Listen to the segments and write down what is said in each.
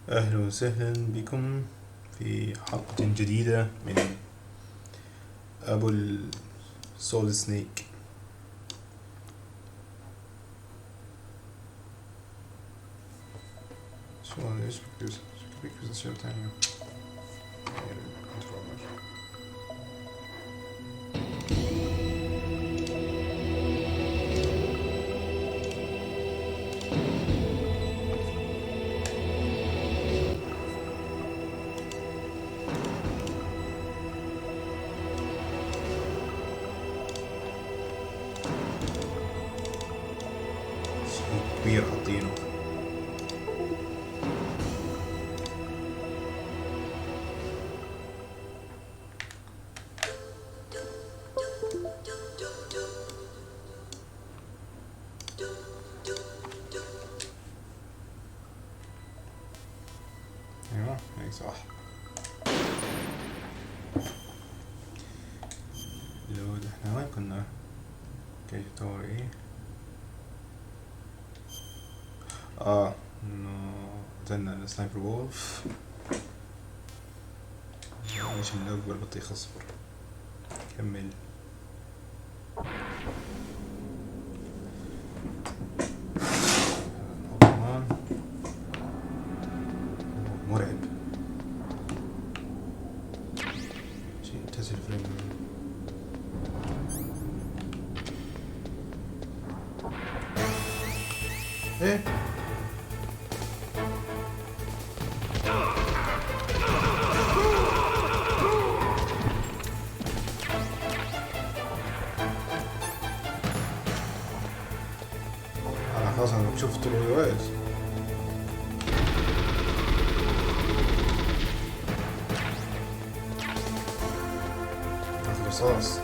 أهلا وسهلا بكم في حلقة جديدة من أبو السول سنيك. شو هذا؟ ايش بك أشياء تانية؟ شيء كبير حاطينه. ايوه هيك صح. لو احنا وين كنا؟ اوكي تور ايه؟ انه نزلنا السنايبر وولف. ايش من اول بطيخ اصفر. كمل. كمان مرعب. شيء تسل فريم. ايه انا خلاص انا بشوف طول الوقت. اخذ رصاص.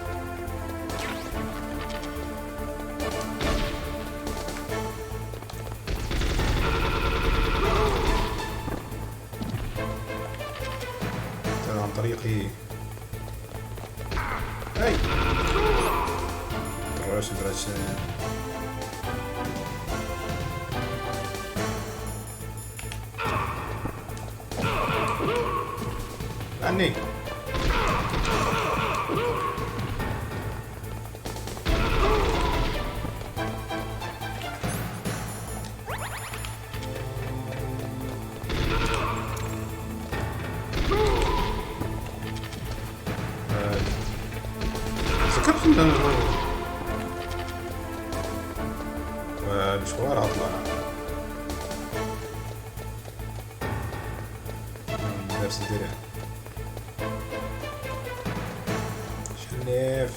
عن طريقي. هاي تروش برش. عني سكبت من المشوار اطلع من درس الدرع. شنيف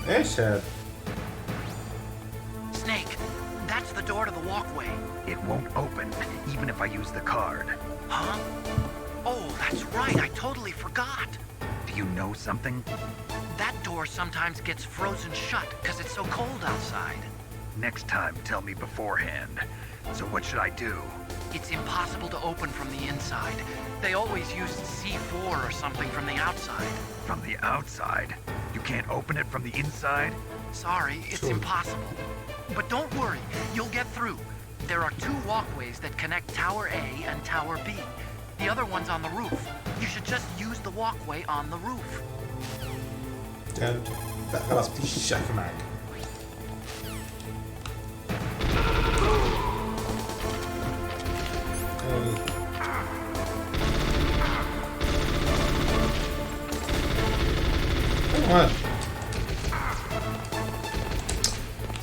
ايش هذا؟ Snake, that's the door to the walkway. It won't open, even if I use the card. Huh? Oh, that's right, I totally forgot. Do you know something? That door sometimes gets frozen shut because it's so cold outside. Next time, tell me beforehand. So what should I do? It's impossible to open from the inside. They always used C4 or something from the outside. From the outside? You can't open it from the inside? Sorry, it's impossible. But don't worry, you'll get through. There are two walkways that connect Tower A and Tower B. The other one's on the roof. You should just use the walkway on the roof. لا خلاص بديش احكي معك. هاي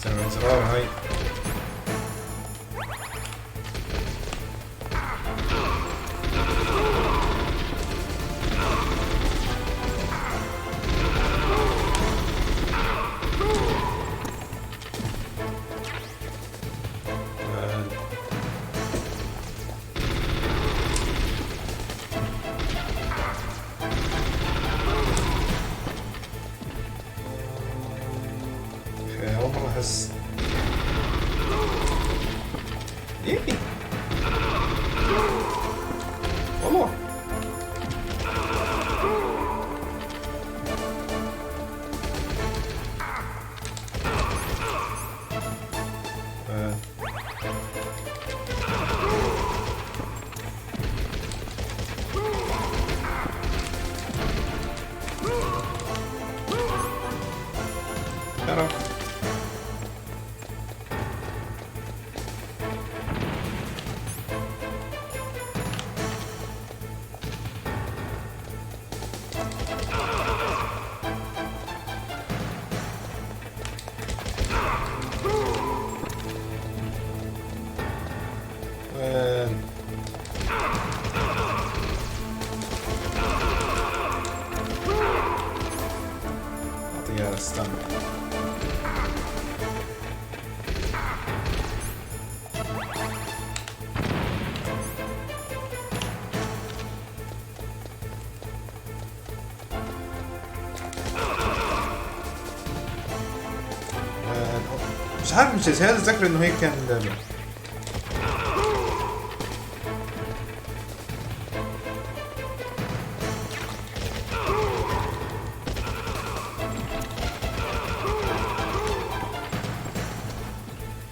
سوي انزرار هاي. وين؟ اعطيها استنى. مش عارف، مش هذا ذكر انه هيك كان اللعبة.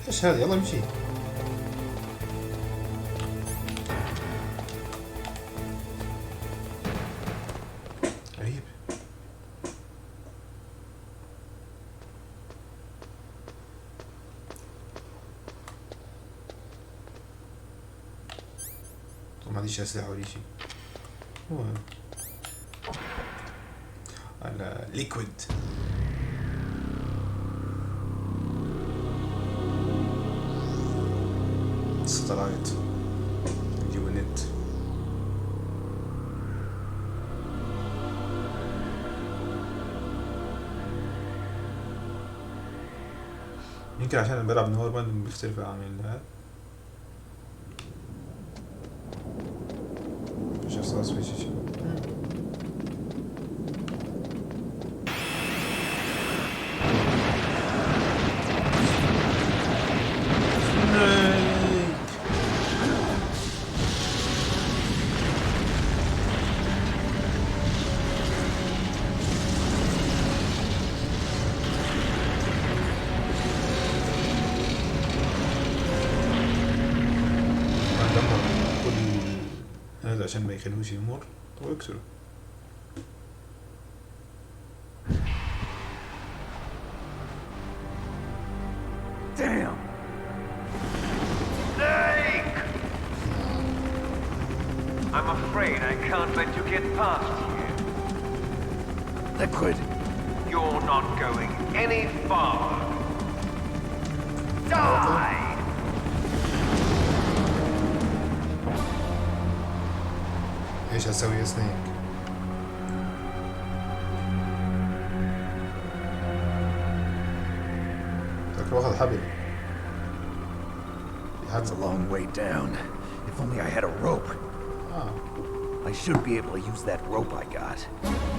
ايش هذا؟ يلا امشي. غريب. ما عنديش اسلحه ولا شيء. هو على ليكويد. ستلايت يونت. يمكن عشان انا بلعب نهار باند بيختلف عن هذا. مش احساس في شيء. هذا عشان ما يخلوش يمر ويكسره. Damn! Snake! I'm afraid I can't let you get past here. Liquid! You're not going any farther. Die! ايش هسوي يا سنيك؟ فاكر واخد حبل. That's a long way down. If only I had a rope. I should be able to use that rope I got.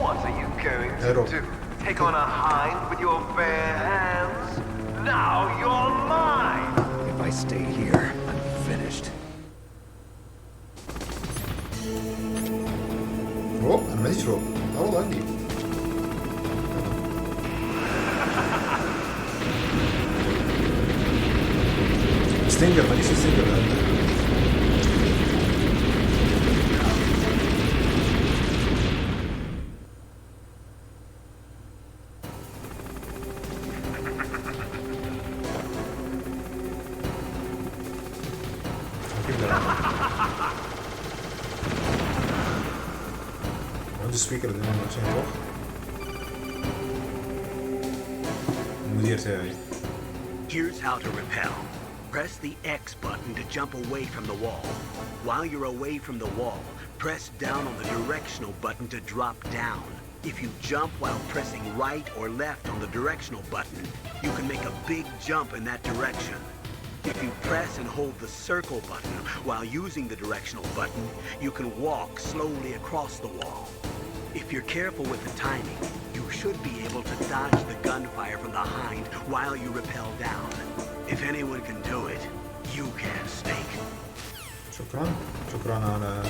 What are you going Arrow. to do? Take on a hind with your bare hands? Now you're mine! If I stay here, I'm finished. روب؟ انا ماليش روب. اه والله عندي. ستينجر، ماليش ستينجر. عندي سبيكر دايما عشان يروح. المدير تاعي. Here's how to repel. Press the X button to jump away from the wall. While you're away from the wall, press down on the directional button to drop down. If you jump while pressing right or left on the directional button, you can make a big jump in that direction. If you press and hold the circle button while using the directional button, you can walk slowly across the wall. If you're careful with the timing, you should be able to dodge the gunfire from the hind while you rappel down. If anyone can do it, you can, Snake. شكرا. شكرا على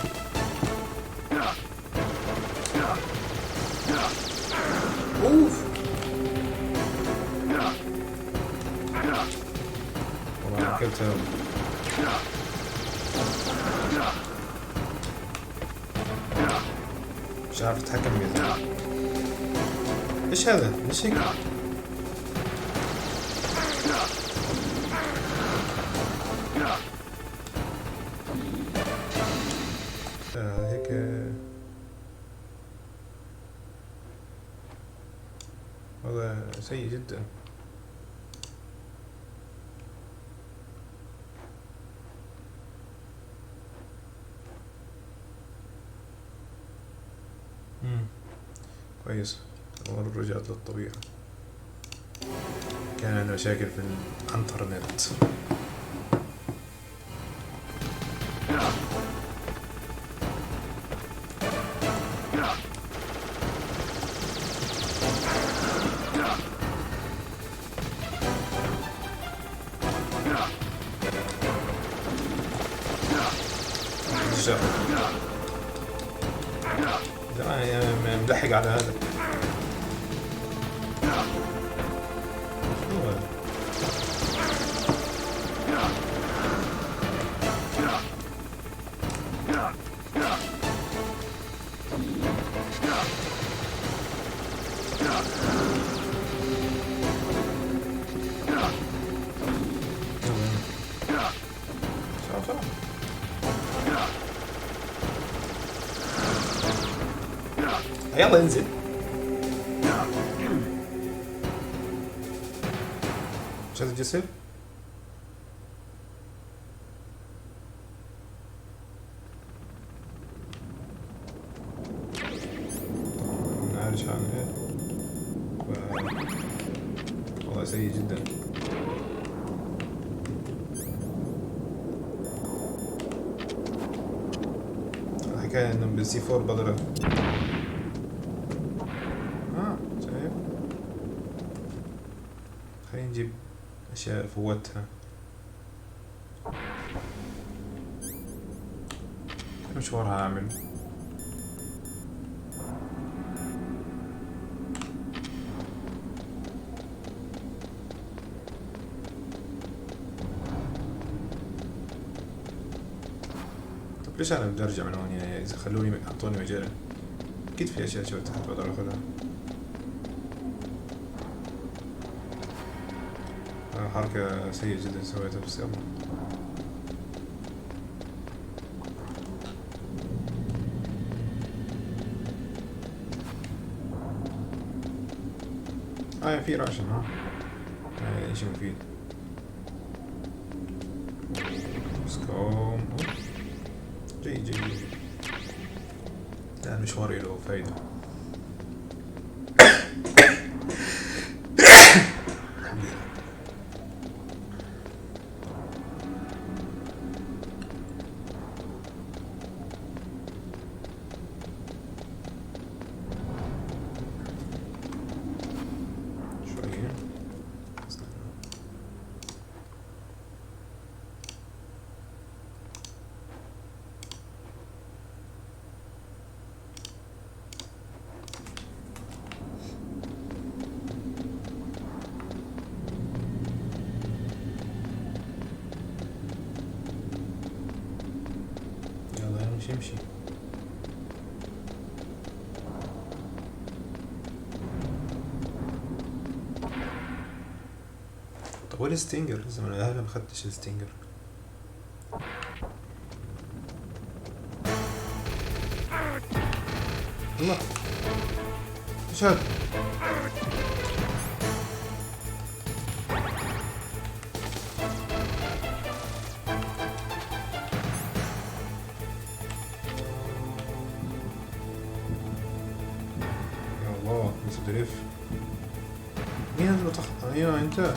اوف. والله اكلتها. مش عارف اتحكم بيها. ايش هذا؟ ليش هيك؟ هيك هذا سيء جدا. كويس. والله رجعت للطبيعة. كان عندنا مشاكل في الانترنت. زمان ملحق على هذا. شو هذا؟ يلا انزل. مش هذا الجسر؟ نعرف عن ايه. والله سيء جدا. الحكاية انه بالسي 4 بقدر شايف. خلينا نجيب اشياء فوتها. مشوارها اعمل. طب ليش انا بدي ارجع من هون؟ يعني اذا خلوني اعطوني مجال اكيد في اشياء شو تحت بقدر اخذها. حركة سيئة جدا سويتها بس يلا. في راشن ها. اشي مفيد. سكوم جيد جيد. لا المشوار له فايدة. امشي. طب وين الستينجر؟ زمان انا ما اخذتش الستينجر. الله ايش هذا؟ دريف. مين هذا المتخطى؟ ايوه انت.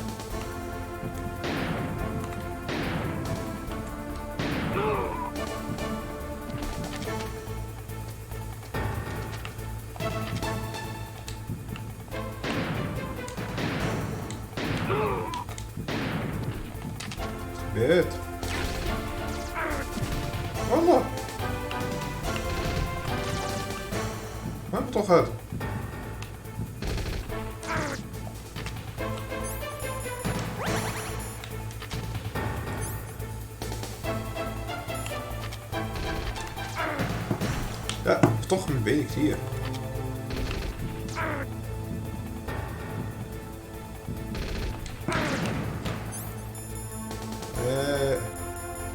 بيت والله ما بطخ هذا. لا بطخ من بعيد كتير.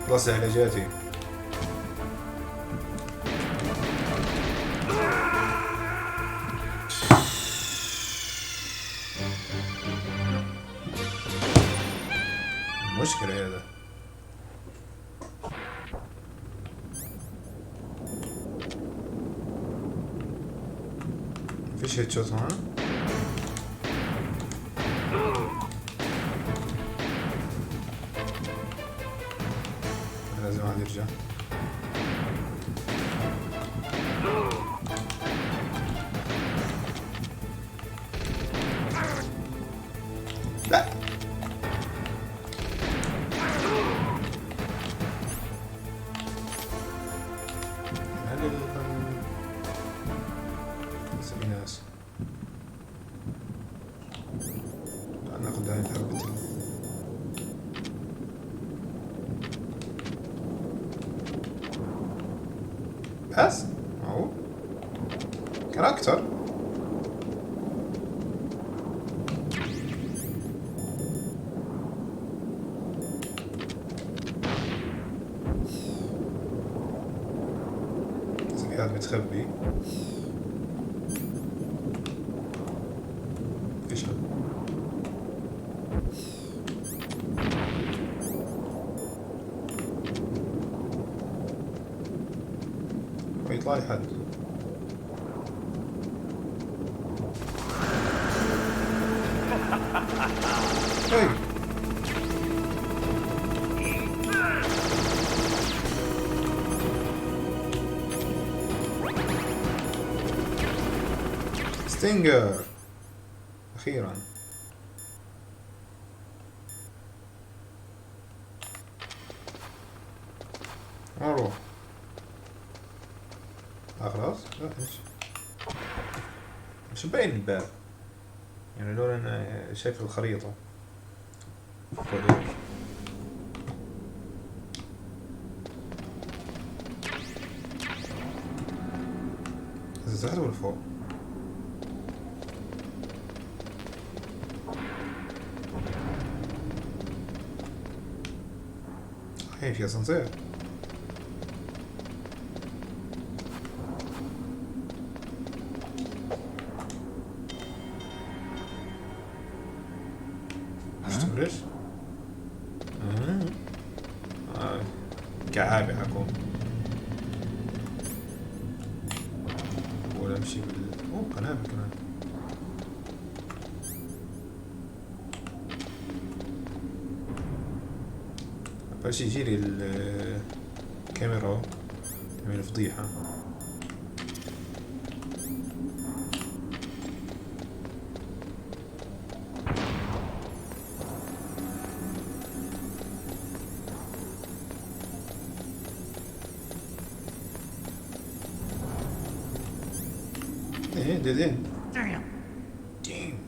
خلاص علاجاتي. مشكلة هذا. فيش فيش هيد شوت هون. لازم واحد يرجع. لا هل نسوي ناس ناخذ هاي الحبة بس معقول كان أكتر. هذا متخبي. ايش هذا؟ يطلع لي حد. هاي ستينجر أخيرا. أروح خلاص. لا إيش مش مبين الباب يعني لولا أنا شايف الخريطة. إذا تحت ولا فوق؟ هي في أسانسير. اشتغلش؟ كعابي حكون ولا امشي قنابل كمان. أول شي يجيلي الكاميرا تعمل فضيحة. ايه ديدين. دين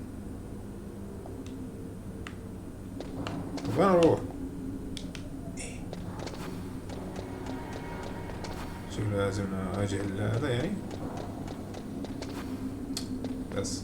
طب وين اروح؟ شو لازم اواجه هذا يعني بس.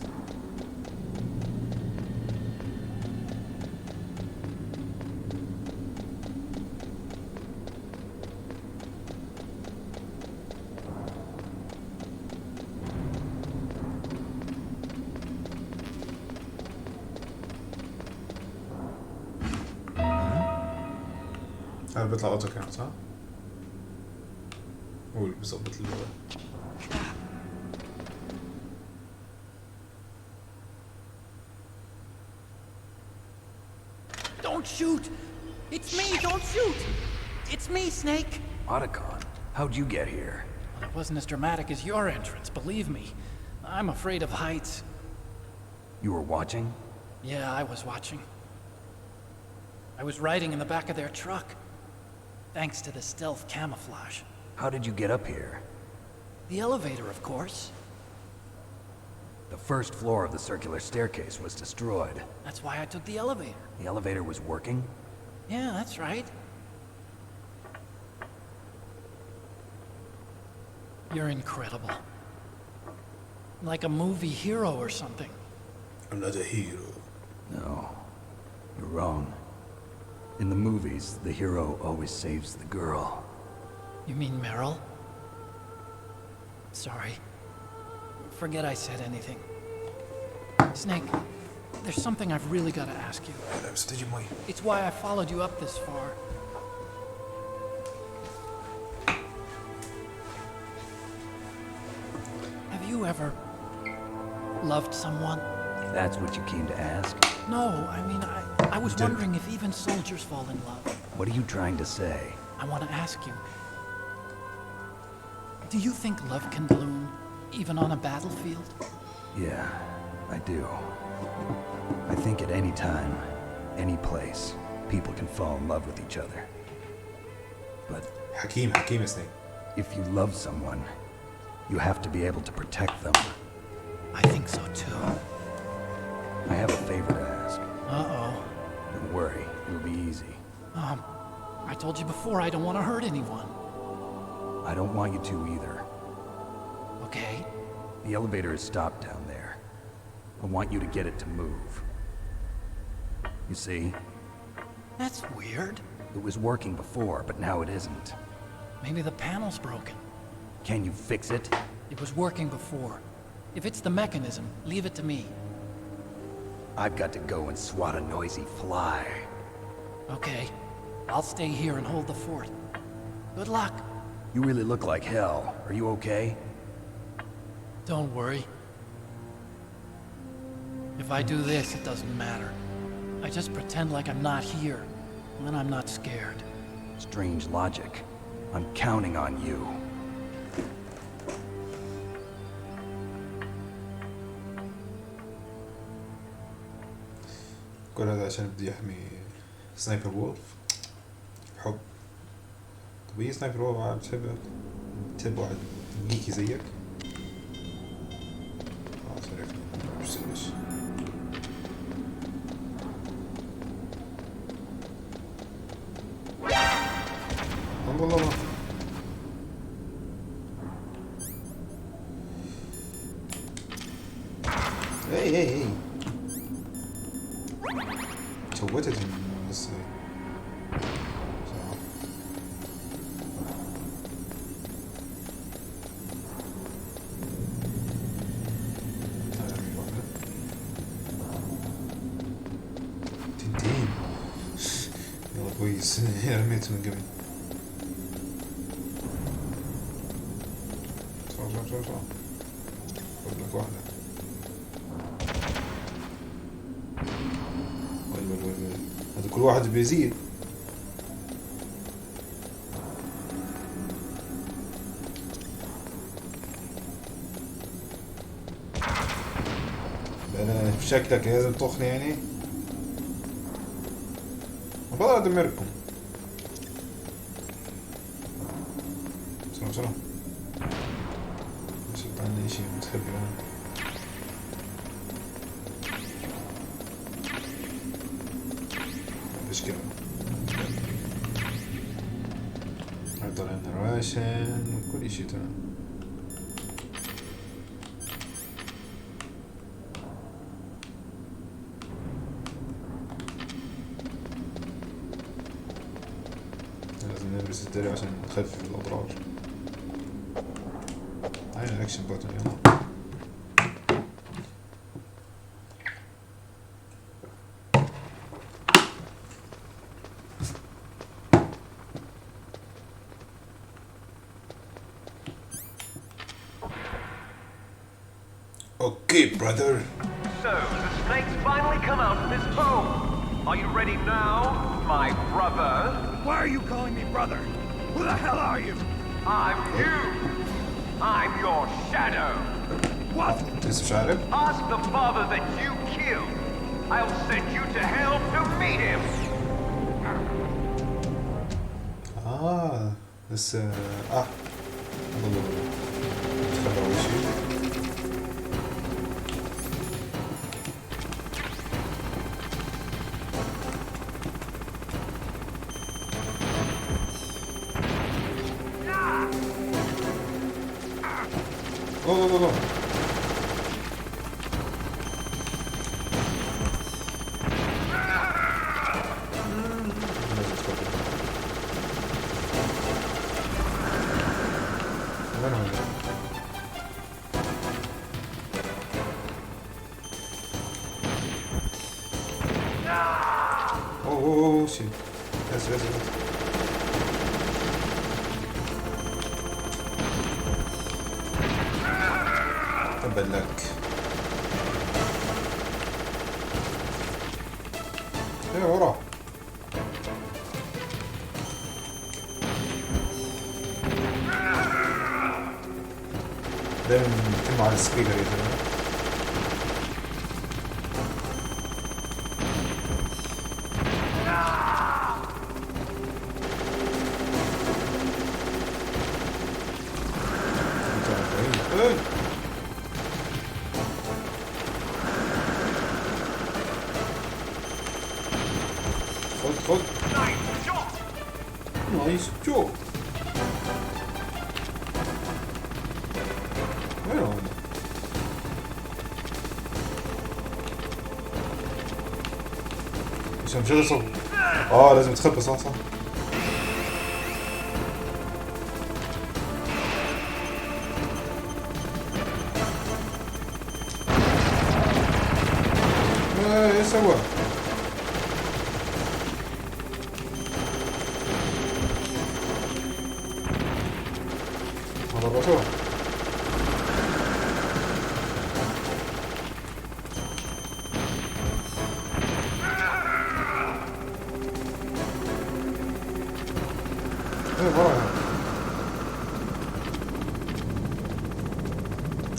هذا بيطلع اوتو كان صح؟ هو اللي بيظبط اللغة. Don't shoot! It's me! Don't shoot! It's me, Snake! Otacon, how'd you get here? Well, it wasn't as dramatic as your entrance, believe me. I'm afraid of heights. You were watching? Yeah, I was watching. I was riding in the back of their truck. Thanks to the stealth camouflage. How did you get up here? The elevator, of course. The first floor of the circular staircase was destroyed. That's why I took the elevator. The elevator was working? Yeah, that's right. You're incredible. Like a movie hero or something. I'm not a hero. No, you're wrong. In the movies, the hero always saves the girl. You mean Meryl? Sorry. Forget I said anything. Snake, there's something I've really got to ask you. It's why I followed you up this far. Have you ever loved someone? That's what you came to ask? No, I mean, I was wondering if even soldiers fall in love. What are you trying to say? I want to ask you, do you think love can bloom even on a battlefield? Yeah, I do. I think at any time, any place, people can fall in love with each other. But حكيم يا سنيك. if you love someone, you have to be able to protect them. I think so too. I have a favor to ask. Uh-oh. Don't worry, it'll be easy. I told you before I don't want to hurt anyone. I don't want you to either. Okay? The elevator is stopped down there. I want you to get it to move. You see? That's weird. It was working before, but now it isn't. Maybe the panel's broken. Can you fix it? It was working before. If it's the mechanism, leave it to me. I've got to go and swat a noisy fly. Okay. I'll stay here and hold the fort. Good luck. You really look like hell. Are you okay? Don't worry. If I do this, it doesn't matter. I just pretend like I'm not here, and then I'm not scared. Strange logic. I'm counting on you. كل هذا عشان بده يحمي سنايبر وولف. حب. طب هي سنايبر وولف بتحب واحد جيكي زيك؟ خلاص عرفنا مش سلش. الله اي شوتت بس تنتين يلا كويس رميته من قبل صار خذ لك واحدة هذا كل واحد بيزيد انا بشكلك لازم تخني يعني بقدر ادمركم سلام مش عندنا اشي متخبي هون مشكلة هيطلع لنا راشن وكل اشي تمام لازم نلبس الدرع عشان نخفف الأضرار هاي الأكشن بوتن يلا Okay, brother. So, the snakes finally come out of this hole. Are you ready now, my brother? Why are you calling me brother? Who the hell are you? I'm you. I'm your shadow. What? Mr. Shadow? Ask the father that you killed. I'll send you to hell to meet him. بس الله تخبى أول شيء الله اوه شيت اسف تبا لك ايه وراه. دايما يتم على السبيكر يا جماعة. خد نايس جو. وين هو؟ مش هذا صوت. لازم تخبي. صح. ايش سوى؟ ضربته. ايه وراها.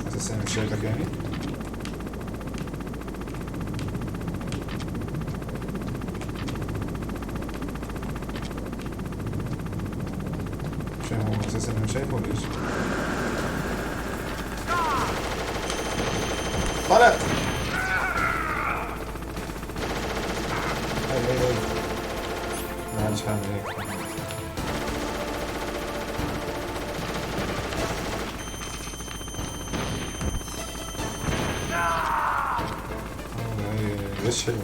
اساسا مش شايفك يعني. هو اساسا مش شايفه ولا ايش؟ طلعت. اي معلش هعمل هيك. ايش حلو.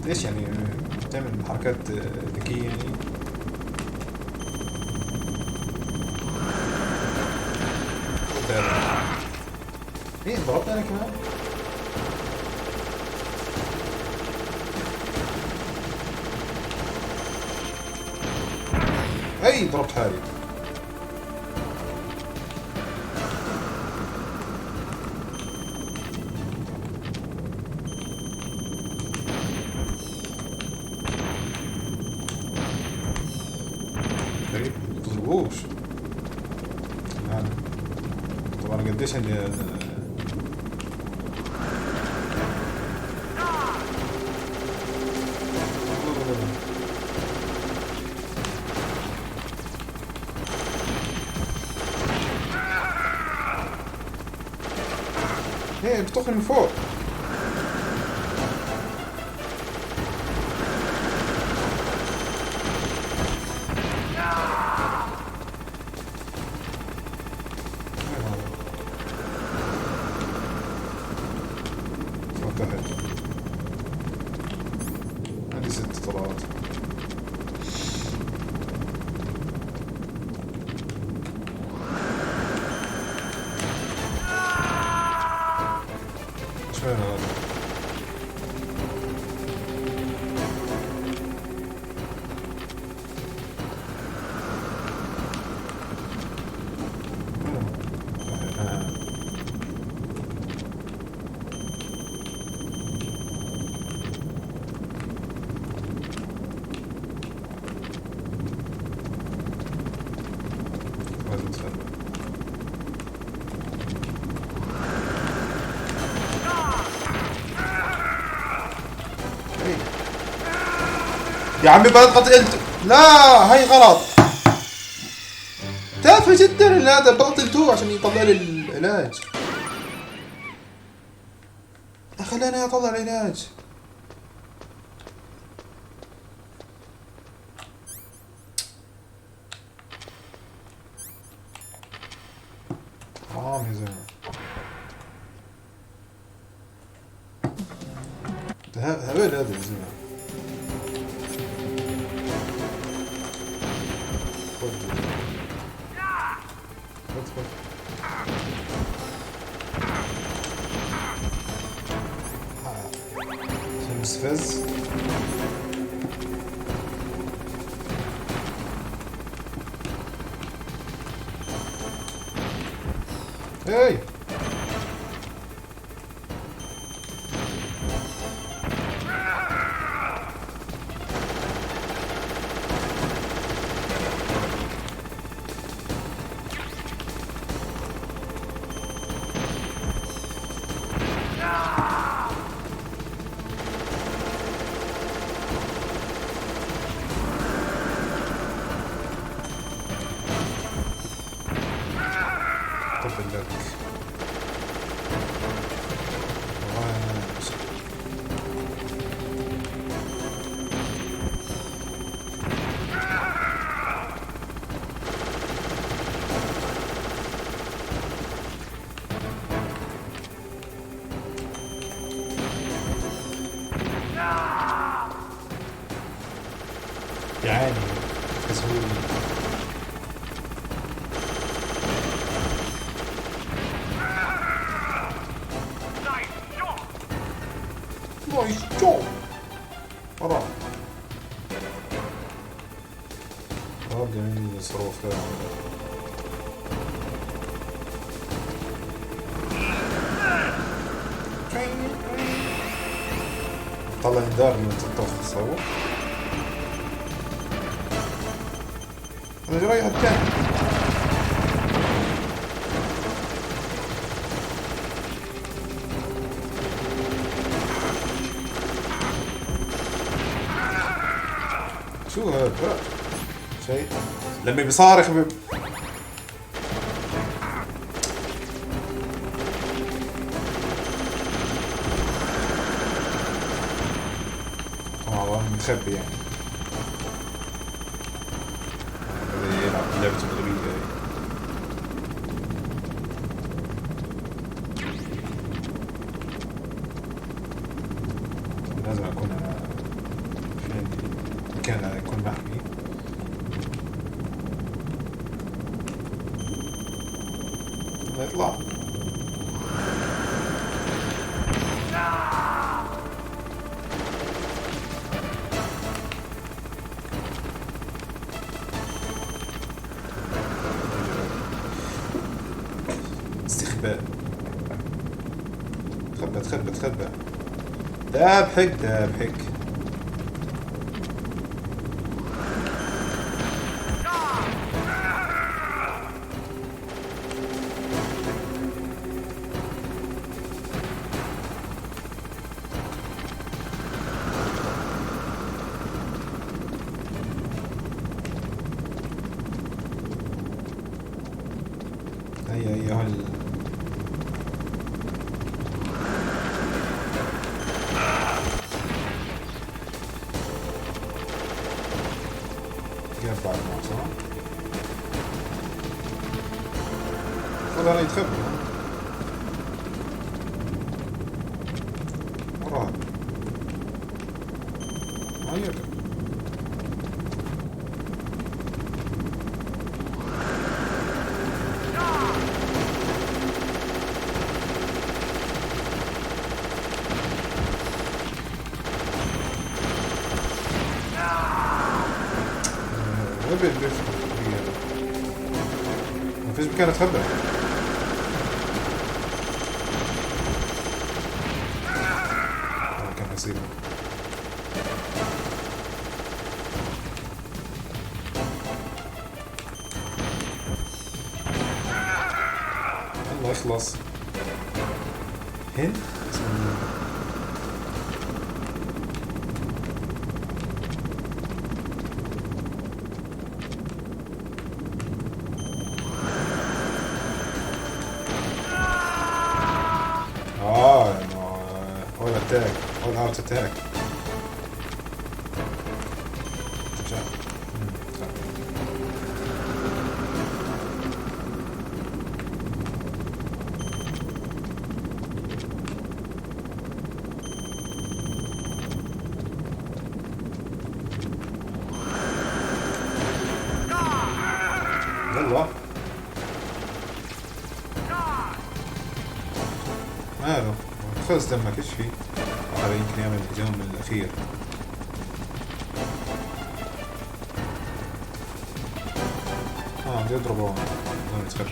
ليش يعني تعمل حركات ذكية يعني؟ ايه ضربت انا كمان؟ اي ضربت حالي. تضربوش يعني. طبعا قديش اني ايه بتطخني من فوق. عندي 6 طلعات. اشمعنى هذا؟ لازم تخبى. يا عمي بضغط الت. لا هاي غلط. تافه جدا هذا. بضغط التو عشان يطلع لي العلاج. خلاني اطلع العلاج. حرام يا زلمه. هبل هذا يا زلمه. فز. هاي لك يعاني كسهولي. نايس جوب. ورا جميل الصاروخ ده. طلع انذار لما تطفي الصاروخ. انا جاي على الثاني. شو هذا؟ شيء لما بيصارخ طبعا متخبي يعني. بدأ يلعب لعبة الغريبة هي. لازم أكون في عندي مكان يكون محمي. يطلع استخباء. تخبى دابحك. هيا هل جاب بعد ما صار ولا يتخبى وراه ما يرجع. ما فيش مكان اتخبى. كان حسيب الله يخلص. هند attack, all out attack. يلا ماله خلص دمك ايش فيه. هذا يمكن يعمل الهجوم الأخير. بيضربوا بدون يتخبوا.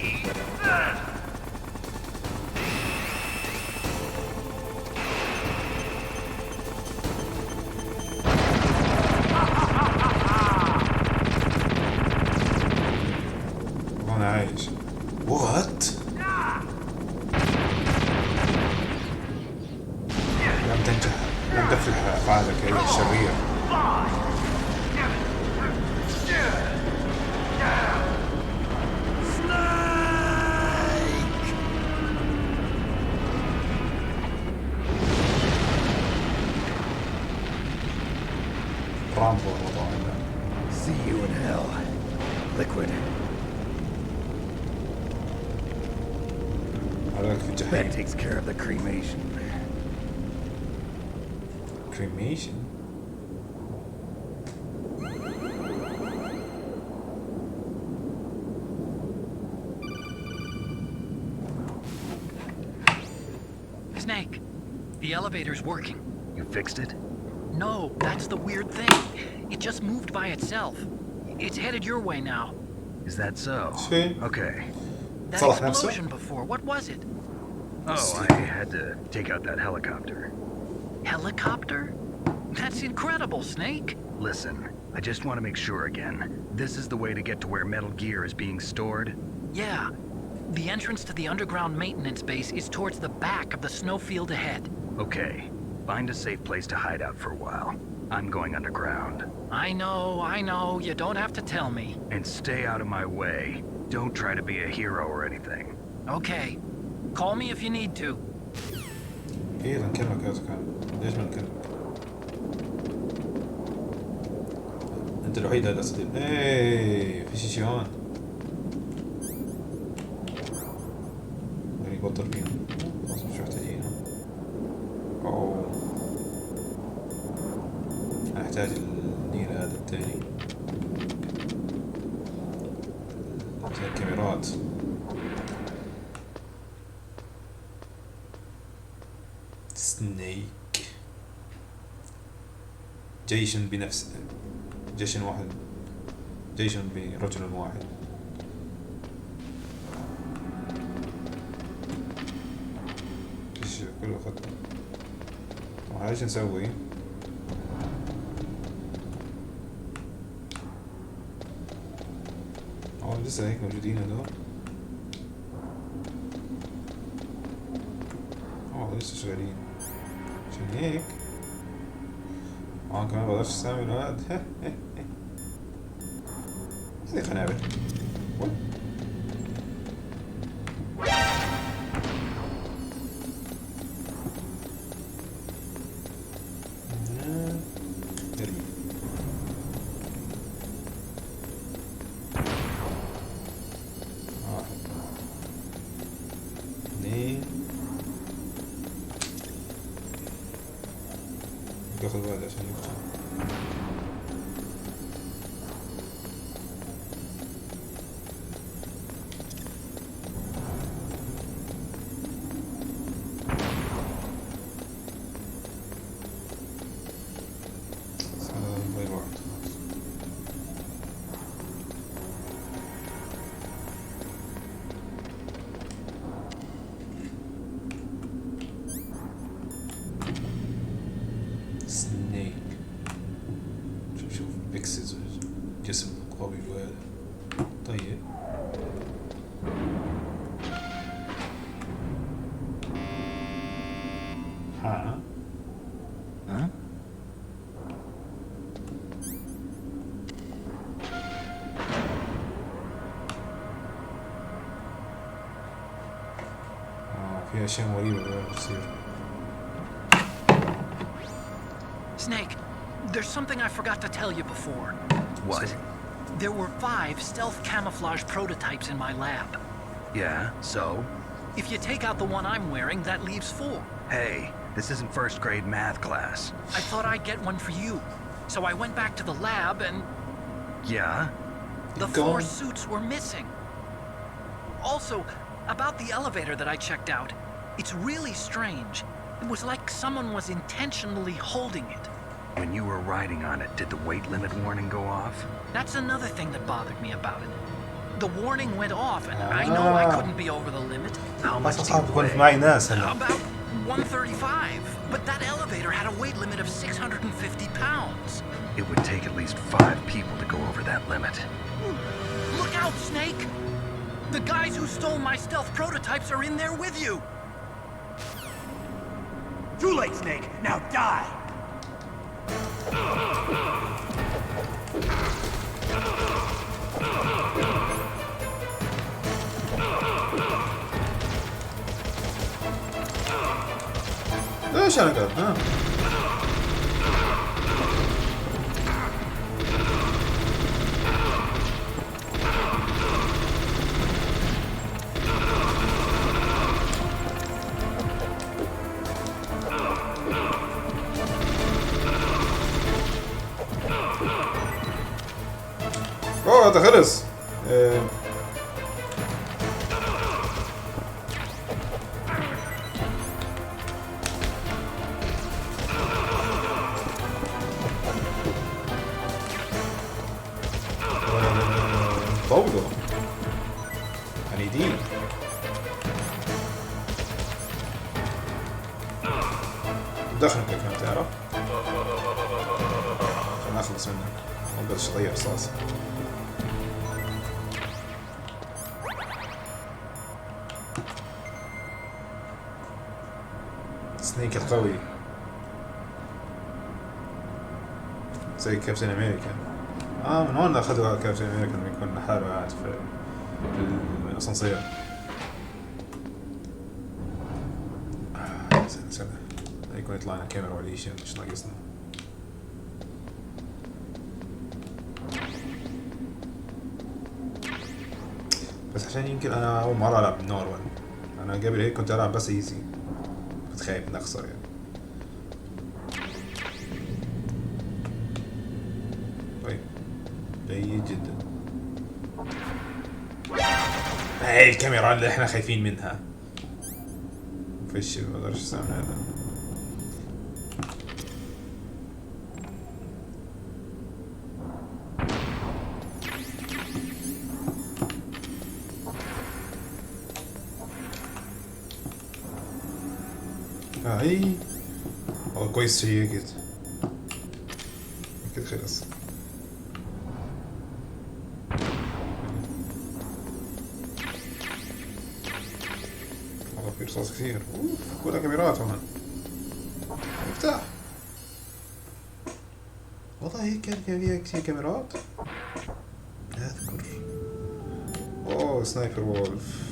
وانا عايش. وات؟ لم تنجح، لم تفلح أفعالك أيها الشرير. رامبو الموضوع هذا. See you in hell, Liquid. هذاك في الجحيم. That takes care of the cremation. Cremation? Snake, the elevator's working. You fixed it? No, that's the weird thing. It just moved by itself. It's headed your way now. Is that so? See? Okay. That صلح نفسه. explosion before, what was it? Oh, I had to take out that helicopter. Helicopter? That's incredible, Snake. Listen, I just want to make sure again. This is the way to get to where Metal Gear is being stored? Yeah. The entrance to the underground maintenance base is towards the back of the snowfield ahead. Okay. Find a safe place to hide out for a while. I'm going underground. I know. You don't have to tell me. And stay out of my way. Don't try to be a hero or anything. Okay. Call me if you need to. ايه نكلمك يا زكان. ليش ما نكلمك؟ انت الوحيد هذا صديق. ايه في شيشان. يعني يبطل فينا. خلاص مش محتاجين. اوه. احتاج النيل هذا التاني. زي الكاميرات. سنيك. جيش واحد. جيش برجل واحد. ايش كله خطة. طبعا ايش نسوي؟ لسه هيك موجودين هذول. لسه شغالين. عشان هيك كمان بقدرش استعمل هاد. زي قنابل. ياخذ وقت عشان يفتح. ضيع وقت. سنيك. شوف بيكسز جسم قوي وهذا. طيب ها في اشياء مريبة بتصير. Snake, there's something I forgot to tell you before. What? There were 5 stealth camouflage prototypes in my lab. Yeah, so? If you take out the one I'm wearing, that leaves 4. Hey, this isn't first grade math class. I thought I'd get one for you. So I went back to the lab and... Yeah? The 4 suits were missing. Also, about the elevator that I checked out, it's really strange. It was like someone was intentionally holding it. When you were riding on it, did the weight limit warning go off? That's another thing that bothered me about it. The warning went off, and I know I couldn't be over the limit. How بس much do اصعب you تكون في weigh? معي ناس هلا. About 135, but that elevator had a weight limit of 650 pounds. It would take at least 5 people to go over that limit. Look out, Snake! The guys who stole my stealth prototypes are in there with you. Too late, Snake. Now die. ليش انا قاعد ها اوه هذا خلص فوضى عنيدين دخل كيف تعرف عشان اخلص منك ما اقدرش اضيع رصاص سنيك القوي زي كابتن امريكا من هون اخذوا كابتن امريكا لما يكون لحاله قاعد في الاسانسير سنة يكون يطلع لنا كاميرا ولا شيء مش ناقصنا بس عشان يمكن انا اول مرة العب بالنورمال انا قبل هيك كنت العب بس ايزي كنت خايف اني اخسر يعني طيب جيد جدا هاي الكاميرا اللي احنا خايفين منها فيش ما اقدرش استعمل هذا هاي والله كويس شيء كده كده خلص والله في رصاص كثير كلها كاميرات هون افتح والله هيك كان فيها كثير كاميرات لا اذكر اوه سنايبر وولف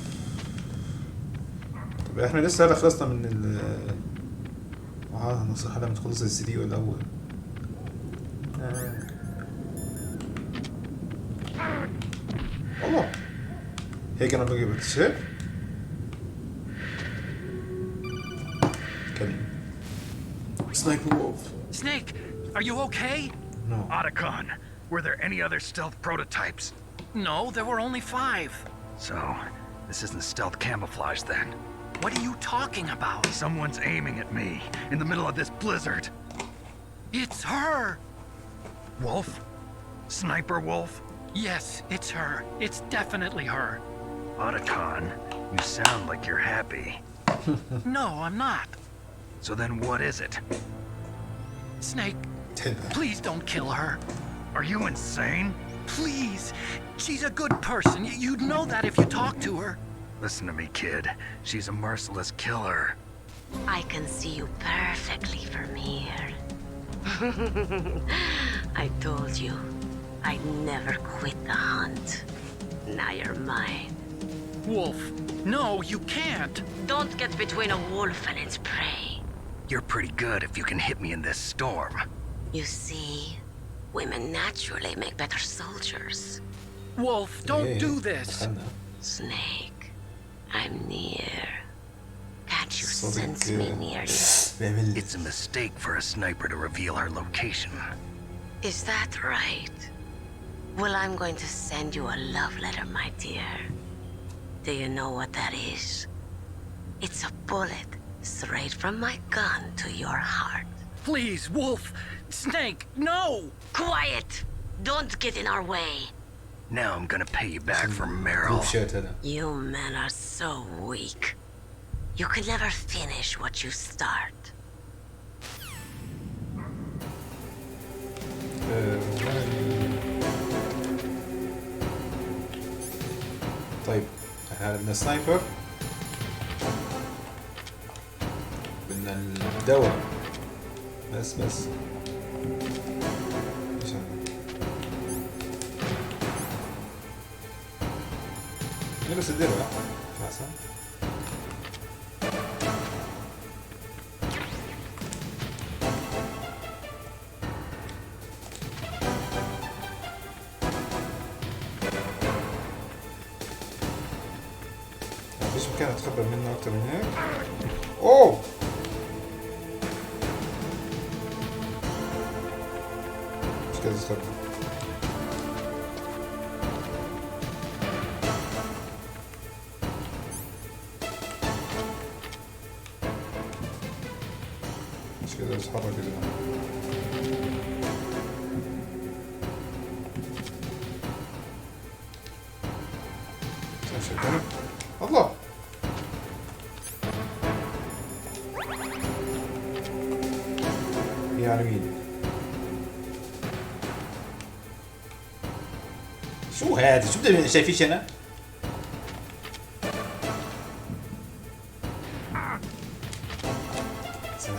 طب احنا لسه هلا خلصنا من ال نصح لما تخلص الفيديو الاول والله هيك انا بقي بكتشف كلمة سنايبر وولف Snake, are you okay? No. Otacon, were there any other stealth prototypes? No, there were only 5. So, this isn't stealth camouflage then. What are you talking about? Someone's aiming at me in the middle of this blizzard. It's her! Wolf? Sniper Wolf? Yes, it's her. It's definitely her. Otacon, you sound like you're happy. No, I'm not. So then what is it? Snake, please don't kill her. Are you insane? Please. She's a good person. You'd know that if you talked to her. Listen to me, kid. She's a merciless killer. I can see you perfectly from here. I told you, I'd never quit the hunt. Now you're mine. Wolf, no, you can't. Don't get between a wolf and its prey. You're pretty good if you can hit me in this storm. You see, women naturally make better soldiers. Wolf, don't do this. Snake, I'm near. Can't you sense me near you? It's a mistake for a sniper to reveal her location. Is that right? Well, I'm going to send you a love letter, my dear. Do you know what that is? It's a bullet Straight from my gun to your heart. Please, Wolf! Snake, no! Quiet! Don't get in our way. Now I'm gonna pay you back for Meryl. شات هذا. You men are so weak. You can never finish what you start. طيب هذا بدنا سنايبر، بدنا الدواء بس ايش هذا؟ نلبس الدرع احسن. مفيش مكان اتخبى منه اكتر من هيك. اوه مش كده اتخبى. مش كده اتحرك كده. الله يعني مين؟ شو هذا؟ شو بدي شايفيش انا؟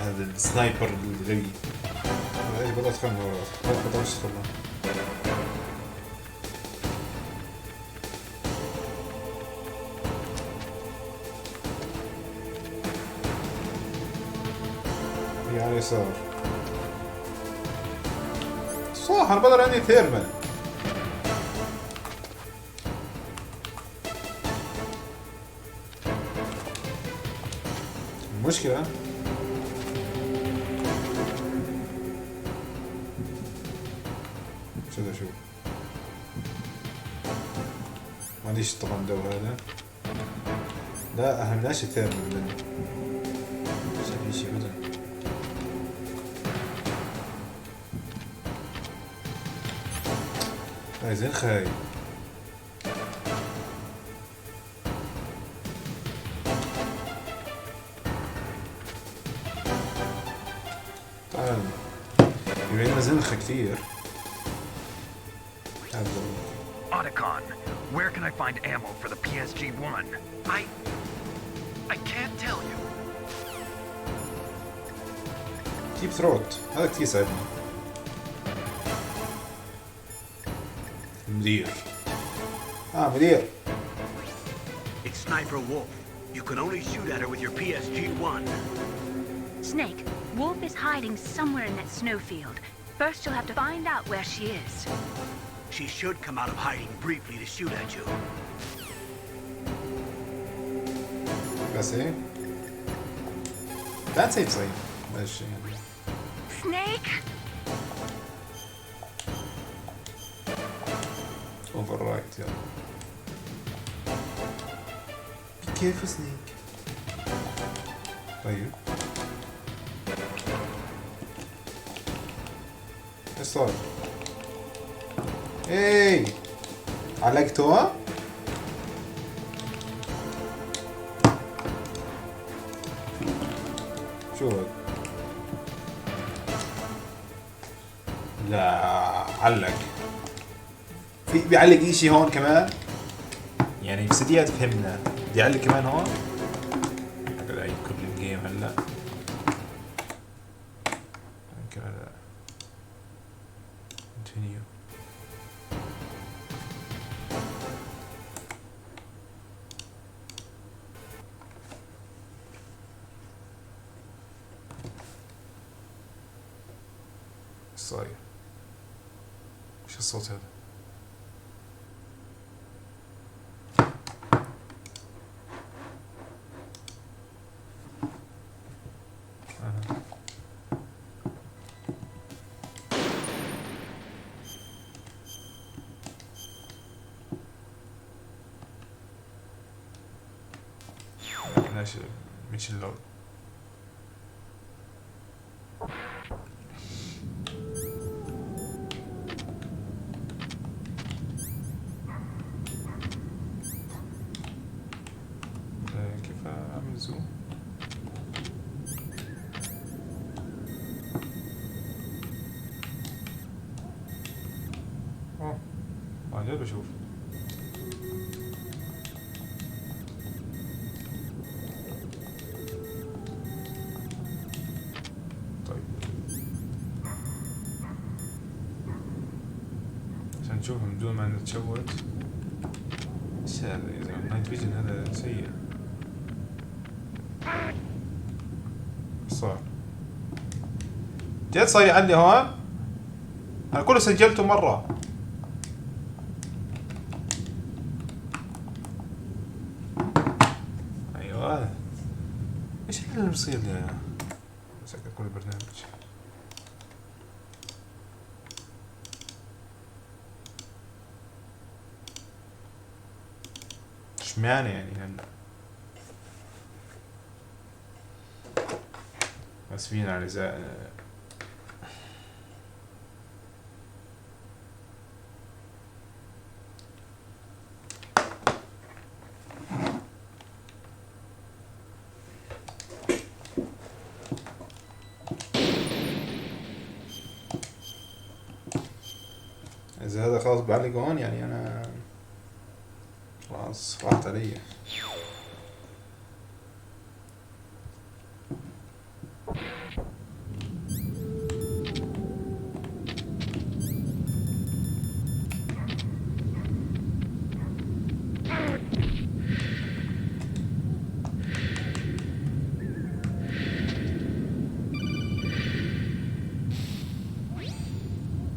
هذا السنايبر الغبي. ايش بدي ادخل من وراه؟ ما بقدرش ادخل. على اليسار صح. انا بقدر اني ثيرمال. المشكلة شو شو ما عنديش طبعا دواء هذا. لا اهم لا شيء ثيرمال لانه في شيء ابدا. عايزين خاي. تعال يبين لنا زنخة كثير. Otacon, where can I find ammo for the PSG-1? I can't tell you. كيب ثروت هذا كثير ساعدني. مدير. مدير. It's Sniper Wolf. You can only shoot at her with your PSG-1. Snake, Wolf is hiding somewhere in that snowfield. First, you'll have to find out where she is. She should come out of hiding briefly to shoot at you. بس ايه؟ That's it صحيح. ماشي يعني. Snake! اوفر رايت يلا. كيف سنيك؟ طيب ايش صار؟ ايه علقتوها؟ شو هاد؟ لا علق. في بيعلق اشي هون كمان؟ يعني بسديات فهمنا بدي اعلق كمان هون؟ اقدر اعيد كل الجيم هلا. يمكن هلا continue. صاير وش الصوت هذا؟ ماشي مش اللود. كيف اعمل زوم؟ عن جد بشوف. طيب عشان نشوفهم بدون ما نتشوت. ايش هذا يا زلمة؟ نايت فيجن هذا سيء. صار جد صاير عندي هون. انا كله سجلته مرة. ايوه ايش اللي بصير لي؟ مسكت كل برنامج. اشمعنى يعني اسفين على إذا هذا خلاص بعلق هون يعني أنا خلاص راحت علي.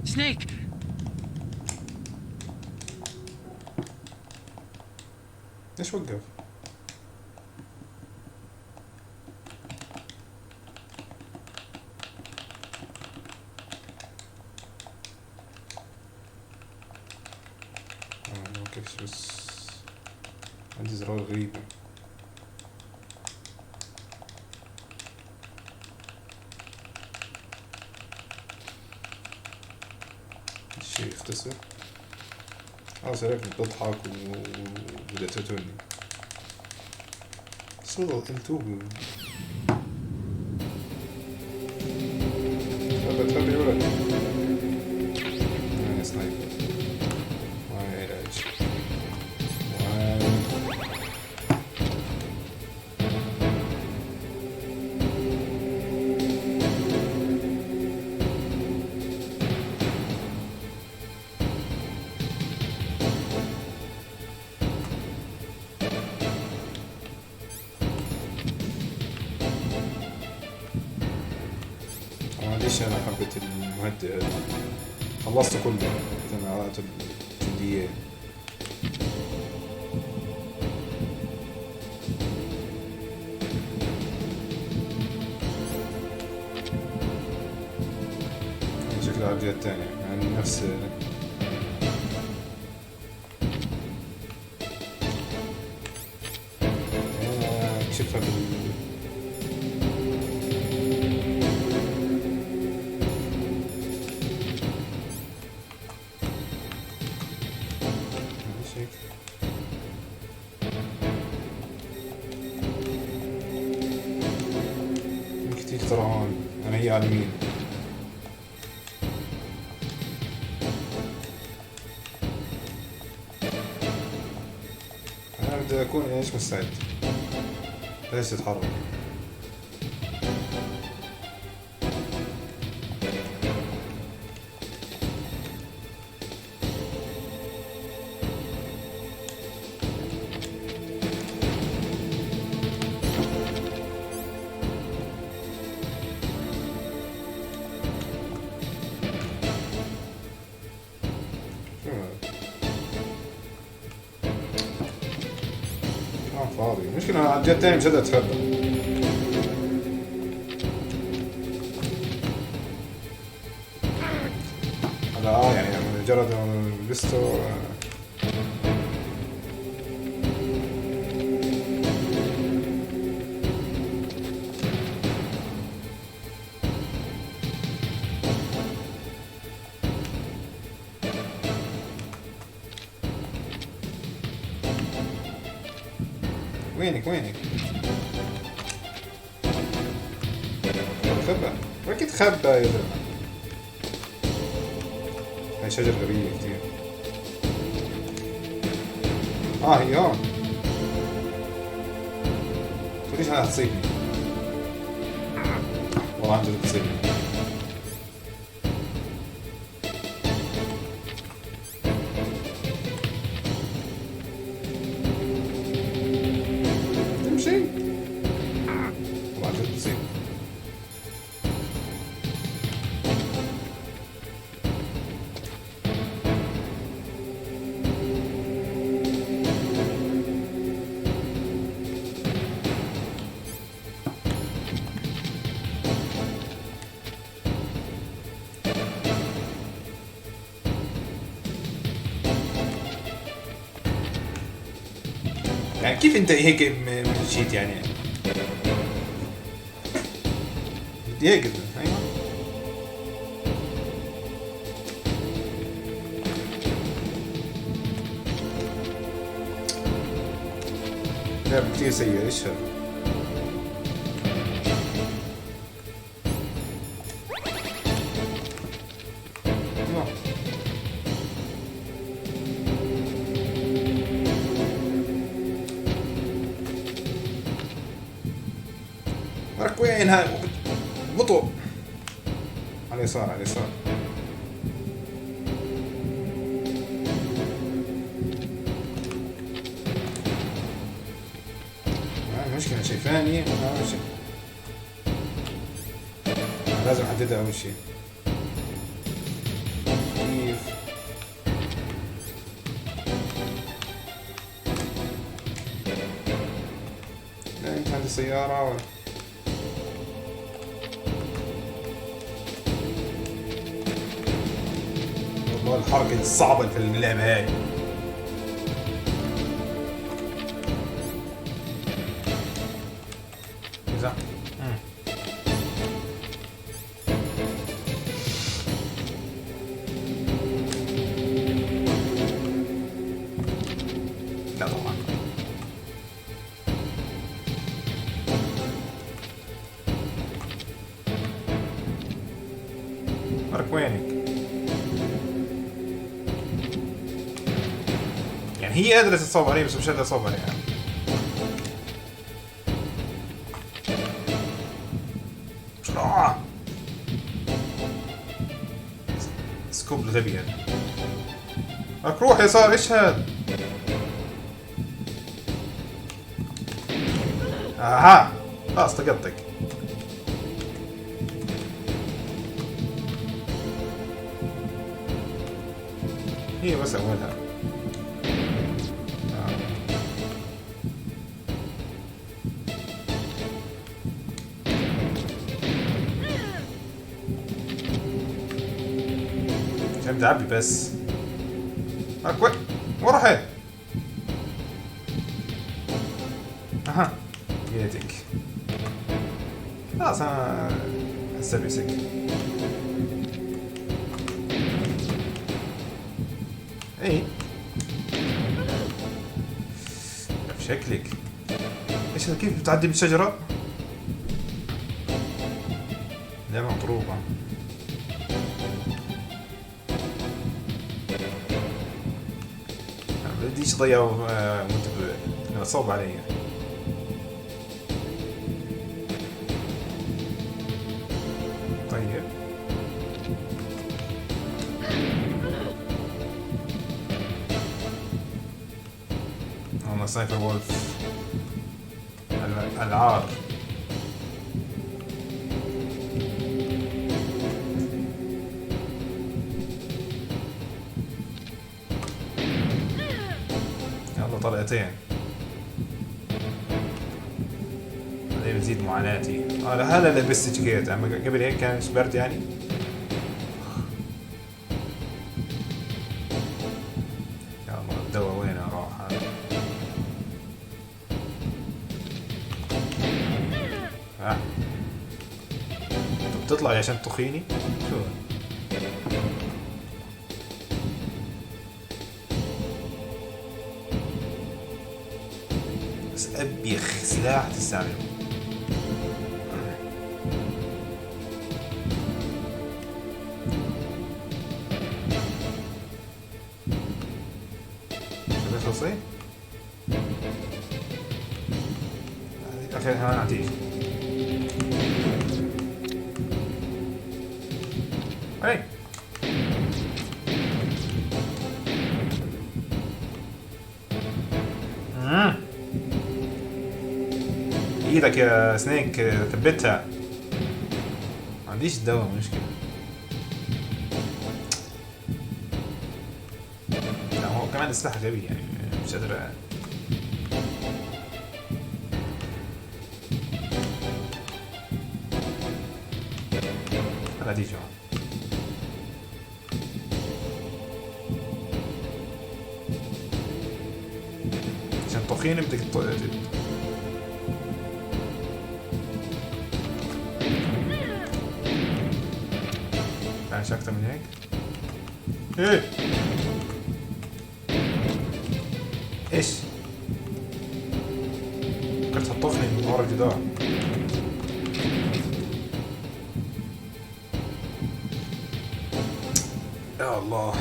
Snake! ليش وقف؟ ما وقفش بس عندي زرار غريبة. الشيء يختصر. عرفت بضحك وبدأت تتوني صورة انتوبة تخبي ولد يعني سنايبر وهاي علاج ليش أنا حبيت المهدئ هذا. خلصت كله تناعات الجلدية. شكلها على الجهة الثانية يعني نفس شوفها ترى هون أنا هي على اليمين. أنا بدي أكون إيش مستعد. ليش تتحرك؟ فاضي. المشكلة على الجهة الثانية مش قادر أتخبى. هذا يعني مجرد ما لبسته وينك تخبى وين تخبى يا زلمة؟ هاي شجرة غبية كتير. هي هون. ليش انا تصيبني؟ والله عن جد تصيبني. تمشي؟ والله عن جد تصيبني. يعني كيف انت هيك مشيت يعني؟ بدي هيك ايوه. لا كثير سيء. ايش هذا؟ مرك وين هاي؟ بطء. على اليسار على اليسار. المشكلة شايفاني لازم احددها اول شيء. كيف؟ لا انت عندي سيارة ولا الحركة الصعبة في اللعبة هاي. إذا لا طبعا. مرك وينك؟ يعني هي قادرة تتصوب عليه بس مش قادرة تصوب عليها. بسرعة. سكوب الغبي هذا. لك روح يسار. ايش هاد؟ اها خلاص طقطك. هي بس اولها. بدي اعبي بس. وين رحت؟ اها جيتك. خلاص انا استبسك. اي شكلك. ايش هذا؟ كيف بتعدي بالشجرة؟ لعبة مضروبة. بديش ضيعوا وانت لما تصوب علي. طيب والله سايفر وولف العار. يلا طلقتين. بعدين بزيد معاناتي. هلا لبست جاكيت. اما قبل هيك كان برد يعني. يا الله الدواء وين راح هذا؟ بتطلعي عشان تطخيني؟ شو؟ بس ابي يخ سلاح تستعمله. شو خلصي؟ اوكي هون عتيجي. هاي ايدك يا سنيك ثبتها. ما عنديش الدواء مشكلة. لا هو كمان السلاح غبي يعني مش قادر. هلا تيجي هون. عشان تطخيني بدك مش أكتر من هيك. إيه إيش؟ كنت هتطفني من ورا الجدار. يا الله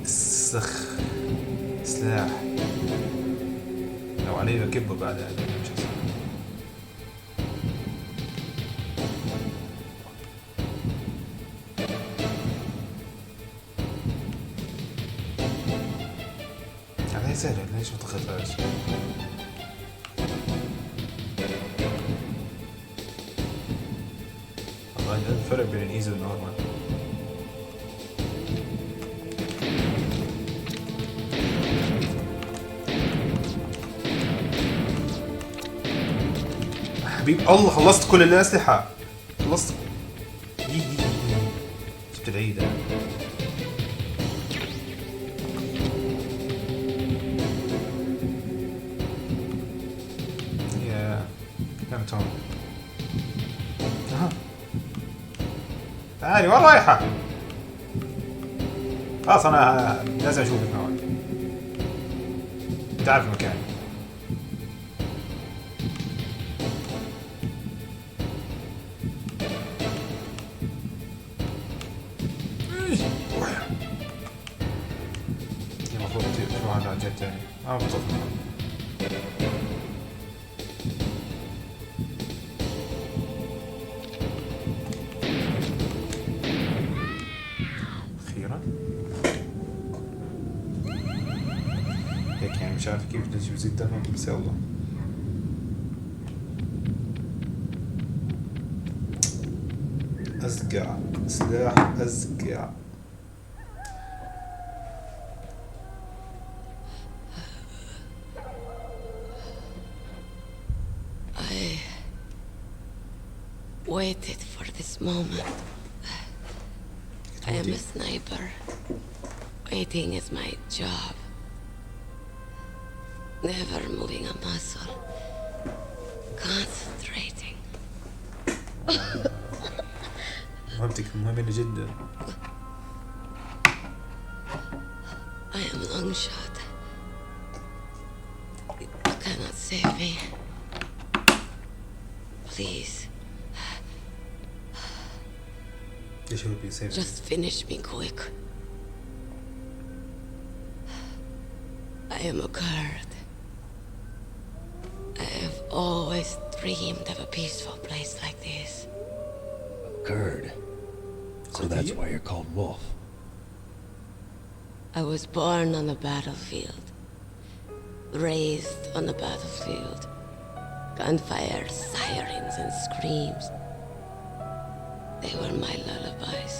السخ سلاح لو عليه بكبه بعد هذا مش هصير. هي سهلة ليش ما تاخذهاش؟ والله هذا الفرق بين الايزي والنورمال. حبيب الله خلصت كل الأسلحة. خلصت. جبت العيد. كانت هون. تعالي وين رايحة؟ خلاص أنا لازم أشوفك هون. تعرف مكاني. المفروض تروح على جهة تانية. ما بطلت. مش عارف كيف بدي بزيد دمك بس يلا. أزقع سلاح أزقع. I waited for this moment. I am a sniper. Waiting is my job. Never moving a muscle. Concentrating. مهمتك مهمة جدا. I am a long shot. You cannot save me. Please. Just finish me quick. I am a Kurd. I have always dreamed of a peaceful place like this. Kurd. So that's why you're called Wolf. I was born on the battlefield. Raised on the battlefield. Gunfire, sirens, and screams. They were my lullabies.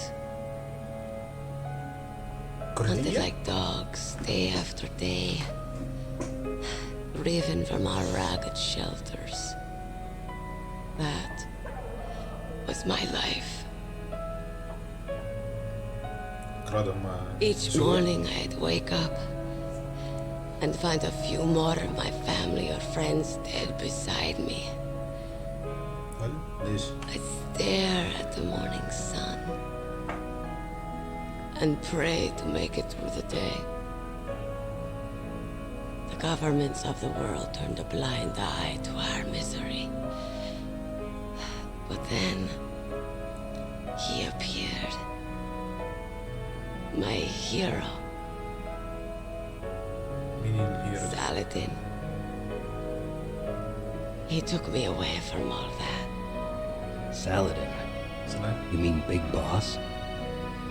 Hunted like dogs, day after day. Driven from our ragged shelters. That was my life. Each morning I'd wake up and find a few more of my family or friends dead beside me. I'd stare at the morning sun and pray to make it through the day. The governments of the world turned a blind eye to our misery. But then, he appeared. My hero. Saladin. He took me away from all that. Saladin? You mean Big Boss?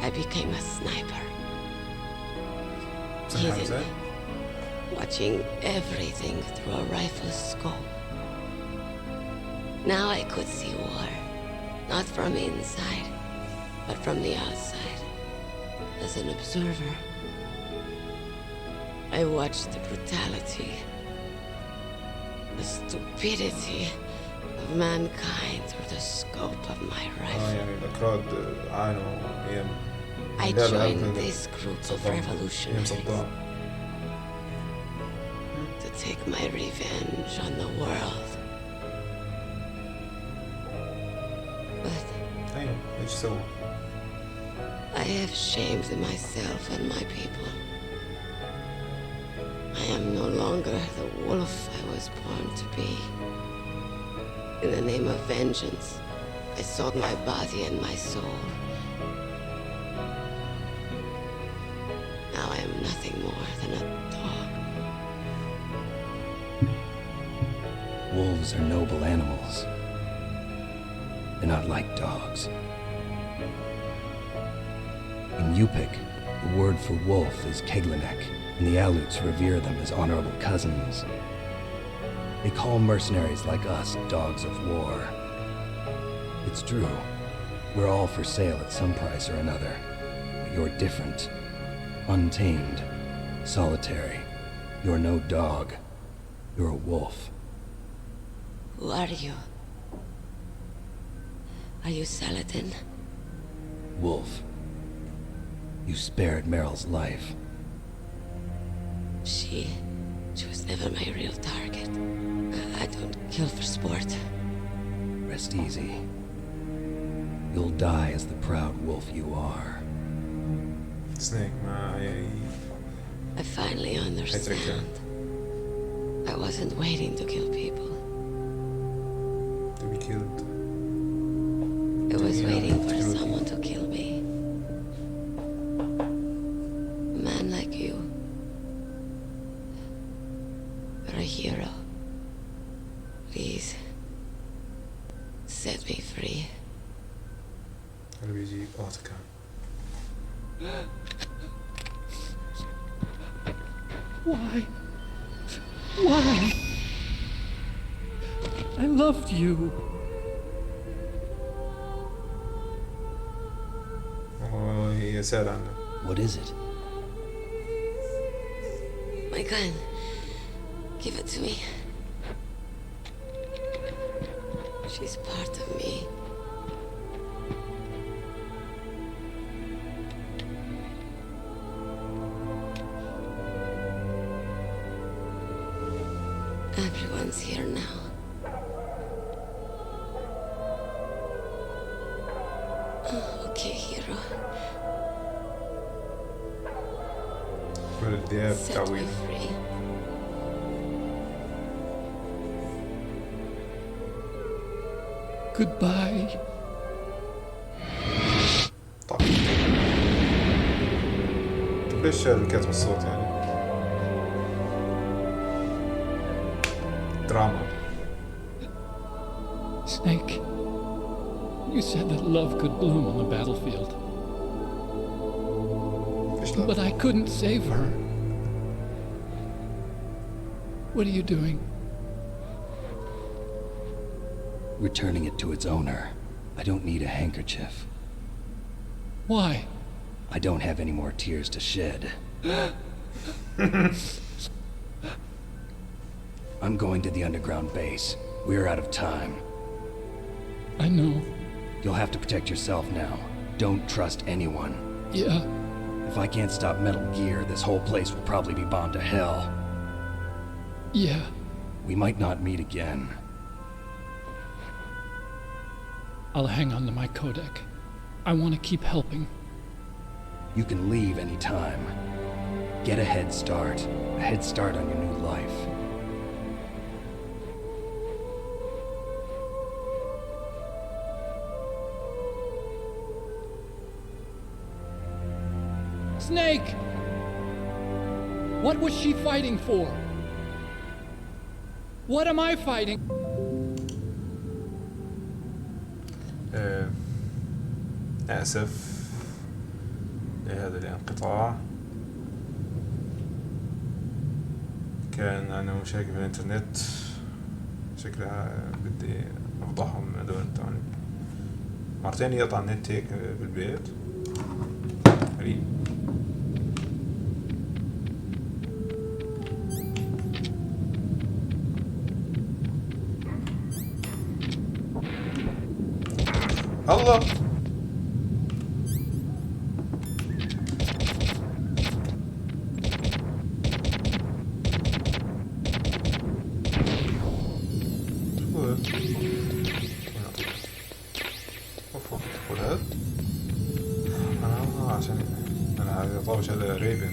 I became a sniper. Hidden, watching everything through a rifle's scope. Now I could see war, not from inside, but from the outside, as an observer. I watched the brutality, the stupidity of mankind through the scope of my rifle. يعني الأكراد عانوا أيام I joined this group of revolutionaries to take my revenge on the world. But أيوة إيش سووا؟ I have shamed myself and my people. I am no longer the wolf I was born to be. In the name of vengeance, I sold my body and my soul. Now I am nothing more than a dog. Wolves are noble animals. They're not like dogs. In Yupik, the word for wolf is Keglenek, and the Aleuts revere them as honorable cousins. They call mercenaries like us dogs of war. It's true. We're all for sale at some price or another. But you're different. Untamed. Solitary. You're no dog. You're a wolf. Who are you? Are you Saladin? Wolf. You spared Meryl's life. She was never my real target. I don't kill for sport. Rest easy. You'll die as the proud wolf you are. Snake ما I finally understand. I wasn't waiting to kill people. to be killed. I was waiting for someone to kill me. A man like you. You're a hero. Please, set me free. هل بيجي كان Why? Why? I loved you. هي سأل عنه. What is it? My gun. Give it to me. She's part of me. Everyone's here now. Oh, okay, hero. كل الدياب Set me تعويض. free. Goodbye. طيب ليش الكتب الصوت يعني؟ دراما. Snake, you said that love could bloom on the battlefield. ايش But I couldn't save her. What are you doing? Returning it to its owner. I don't need a handkerchief. Why? I don't have any more tears to shed. I'm going to the underground base. We're out of time. I know. You'll have to protect yourself now. Don't trust anyone. Yeah. If I can't stop Metal Gear, this whole place will probably be bombed to hell. Yeah. We might not meet again. I'll hang on to my codec. I want to keep helping. You can leave any time. Get a head start. A head start on your new life. Snake! What was she fighting for? What am I fighting? آسف لهذا الانقطاع. كان عندنا مشاكل في الانترنت، شكلها بدي افضحهم هذول تاني. مرتين يقطع النت هيك بالبيت، غريب. الله عشان انا هذا طابش هذا ريبن.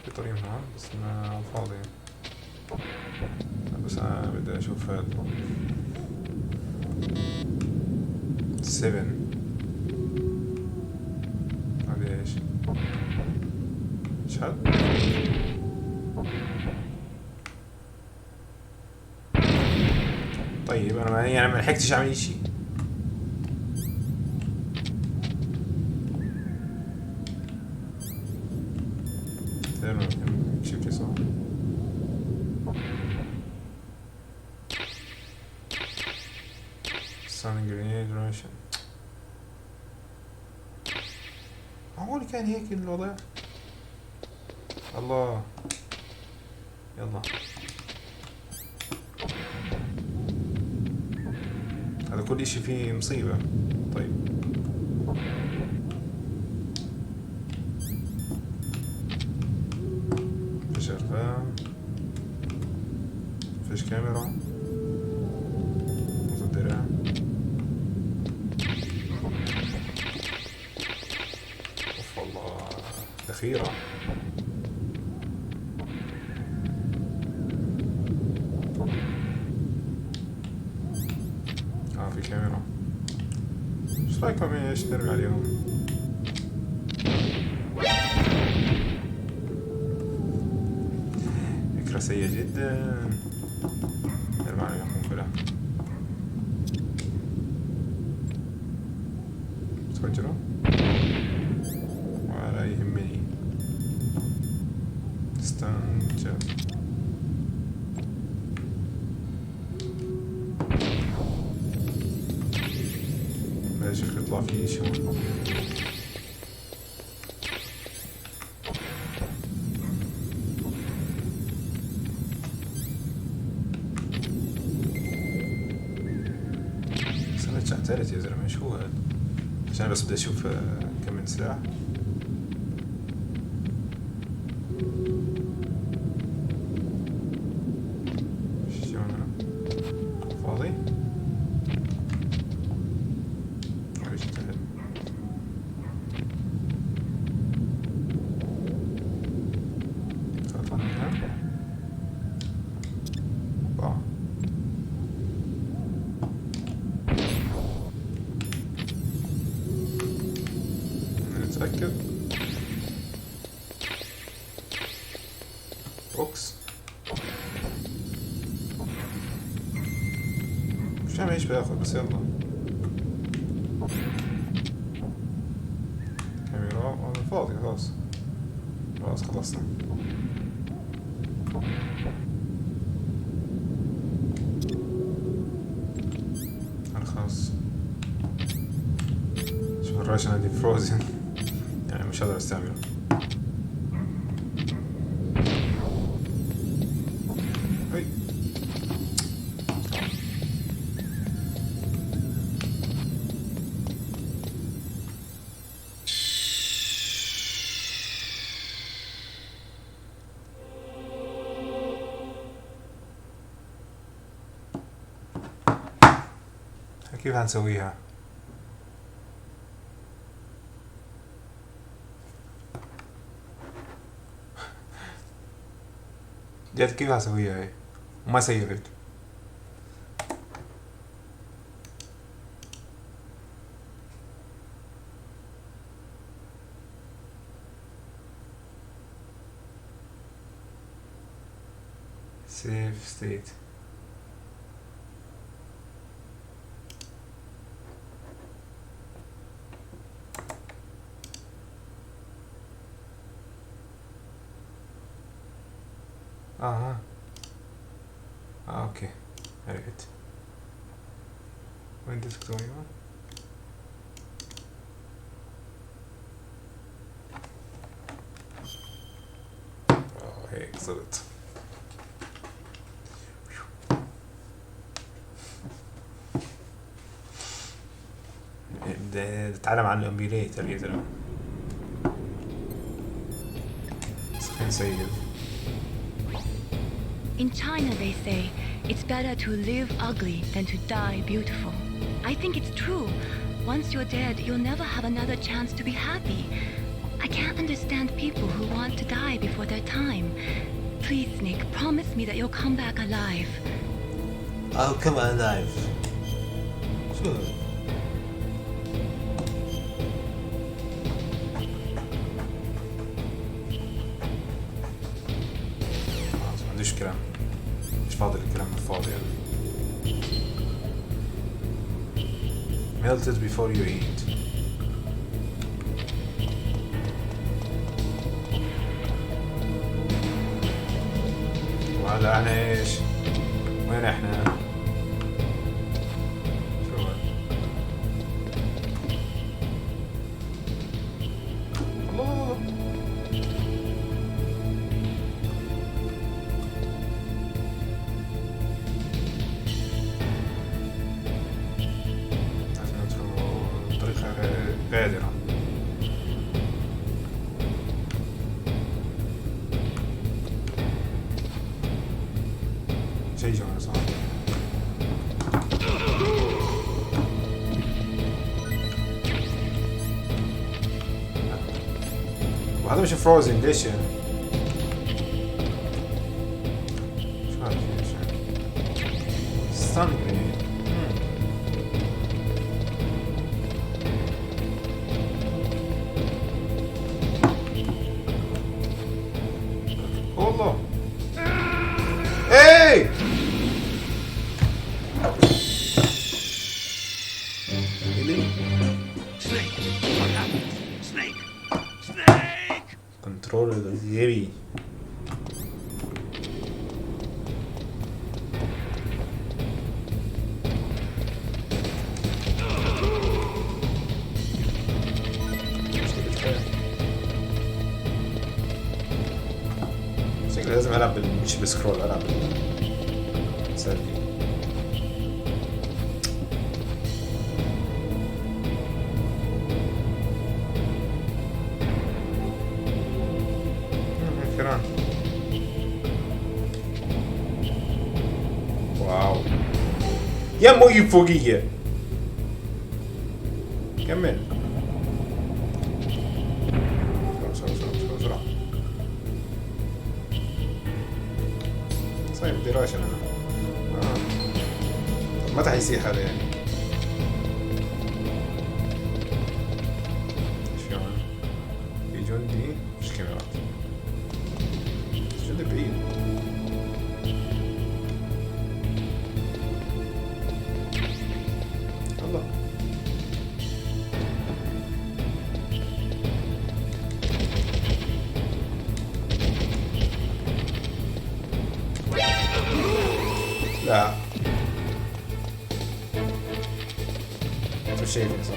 في طريق هون بس ما فاضي، بس انا بدي اشوف هذا 7 هذا ايش هذا؟ طيب انا ما لحقتش اعمل شيء. شفتي صح؟ Sonic Grenade Russian. معقول كان هيك الوضع؟ الله يلا هذا كل اشي فيه مصيبة. طيب فيش ارقام، فيش كاميرا، مصدرة. اوف والله دخيرة. في كاميرا. ايش رايكم ايش نرمي عليهم؟ فكرة سيئة جدا. نرمي عليهم قنبلة. تفجروا ولا يهمني. استنجد. شوف يطلع فيه شو. بس انا تعترت يا زلمه شو هاد؟ عشان بس بدي اشوف كم من سلاح. فاضي؟ نتأكد. بوكس مش فاهم ايش باخذ بس يلا. كاميرا هذا فاضي خلاص. خلاص خلصنا. انا خلاص شوف الراشن عندي فروزن يعني مش هقدر استعمله. هاي كيف هنسويها؟ جد كيف هسويها هي وما سيفت؟ سيف ستيت. اوكي عرفت وين ديسك ايوه. هيك صرت. بدي اتعلم عن الامبيليتر يا زلمه. بس خلينا نسيف. In China, they say it's better to live ugly than to die beautiful. I think it's true. Once you're dead, you'll never have another chance to be happy. I can't understand people who want to die before their time. Please, Snake, promise me that you'll come back alive. I'll come alive. Sure. ما عنديش كلام. مش فاضي الكلام الفاضي يعني. Melt it before you eat. وهلا احنا ايش؟ وين احنا؟ شو هاد؟ الله غادرة. شي جوانا صح. وهذا مش فروزن ليش يعني؟ شو هذا ستان جرينيد. والله ايه كنترول الغيبي. شكله لازم العب مش بسكرول، العب سلبي. فيران واو يا موي فوقية. كمل بسرعة. صاير بدي راشن انا. طب متى حيصيح هذا يعني؟ شلون؟ في جندي مش كاميرات. جندي بعيد. الله لا انتو شايفين صح؟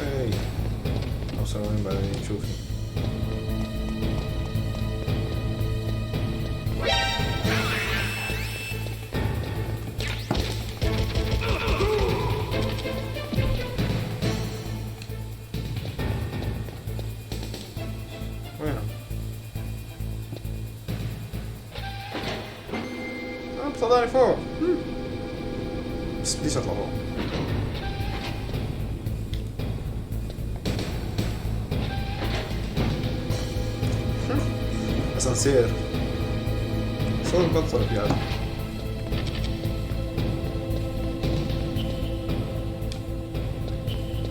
اي اوصل وين بعدين نشوفي. وينهم؟ طلعني فوق. بس بديش اطلع فوق. اسانسير صوت بطل في هذا.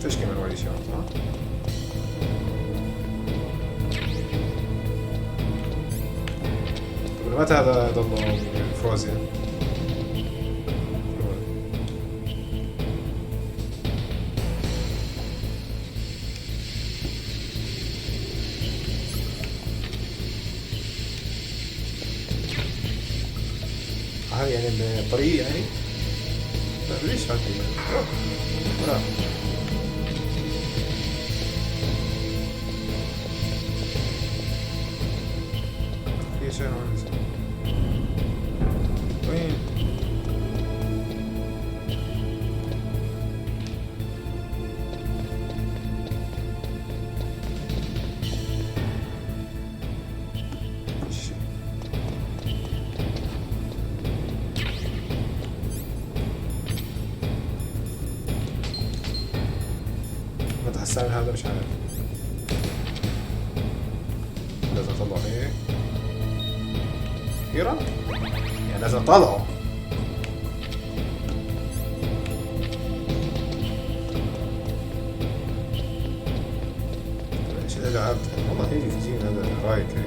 فيش كمان ولي شيء ها. طب متى هذا ضل فروزن؟ هذا يعني الطريق يعني؟ لا ليش هذا؟ لا في شيء هون وين؟ السعر هذا مش عارف. لازم اطلع هيك كثيرا يعني لازم اطلعه. ايش الالعاب والله هيجي تجيني هذا رايك هيك.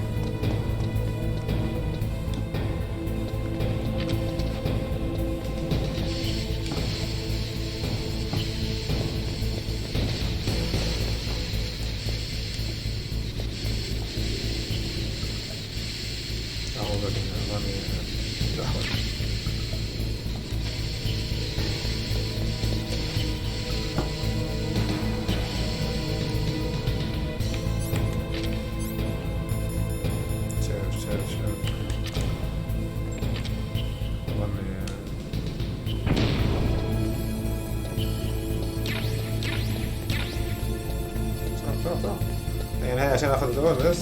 يعني هاي عشان اخذ الدواء بس.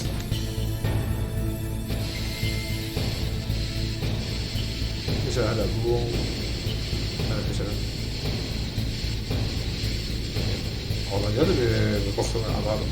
ايش هذا بوم هذا ايش هذا والله جد بيبخوا من على بعضهم.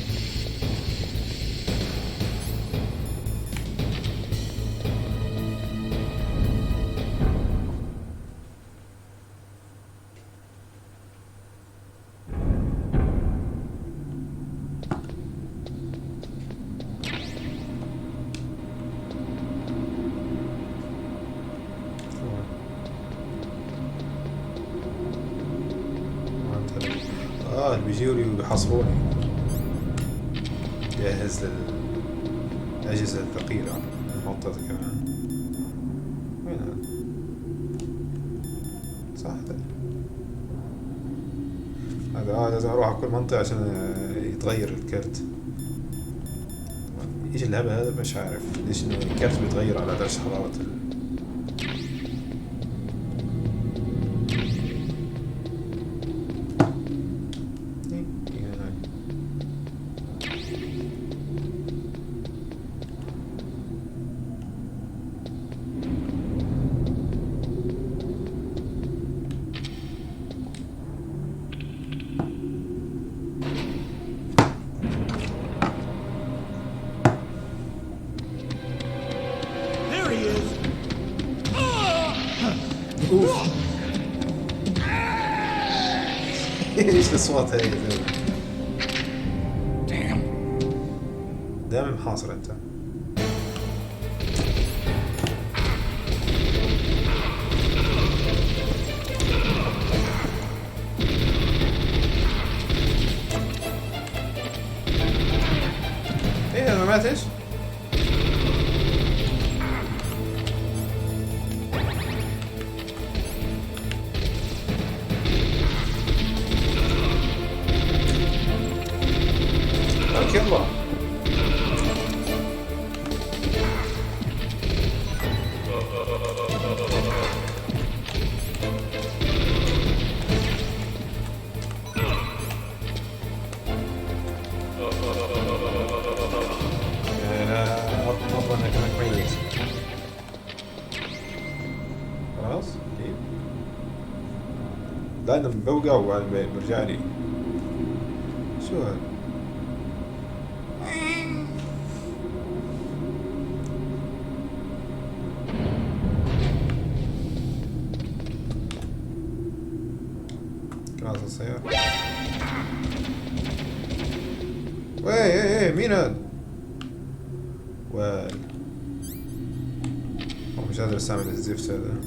اللي بيجيوا لي وبيحاصروني جاهز للأجهزة الثقيلة المحطة كمان. وين هذا؟ صح هذا لازم اروح على كل منطقة عشان يتغير الكرت. ايش الهبل هذا مش عارف ليش انه الكرت بيتغير على درجة حرارة ايش الاصوات هاي؟ دائما محاصر انت. ايه ما ماتش؟ يلا بعد ما بوقع وبعد ما برجع لي. شو هاد؟ كاسة السيارة. ايه مين هاد؟ وال مش قادر استعمل الزفت هذا.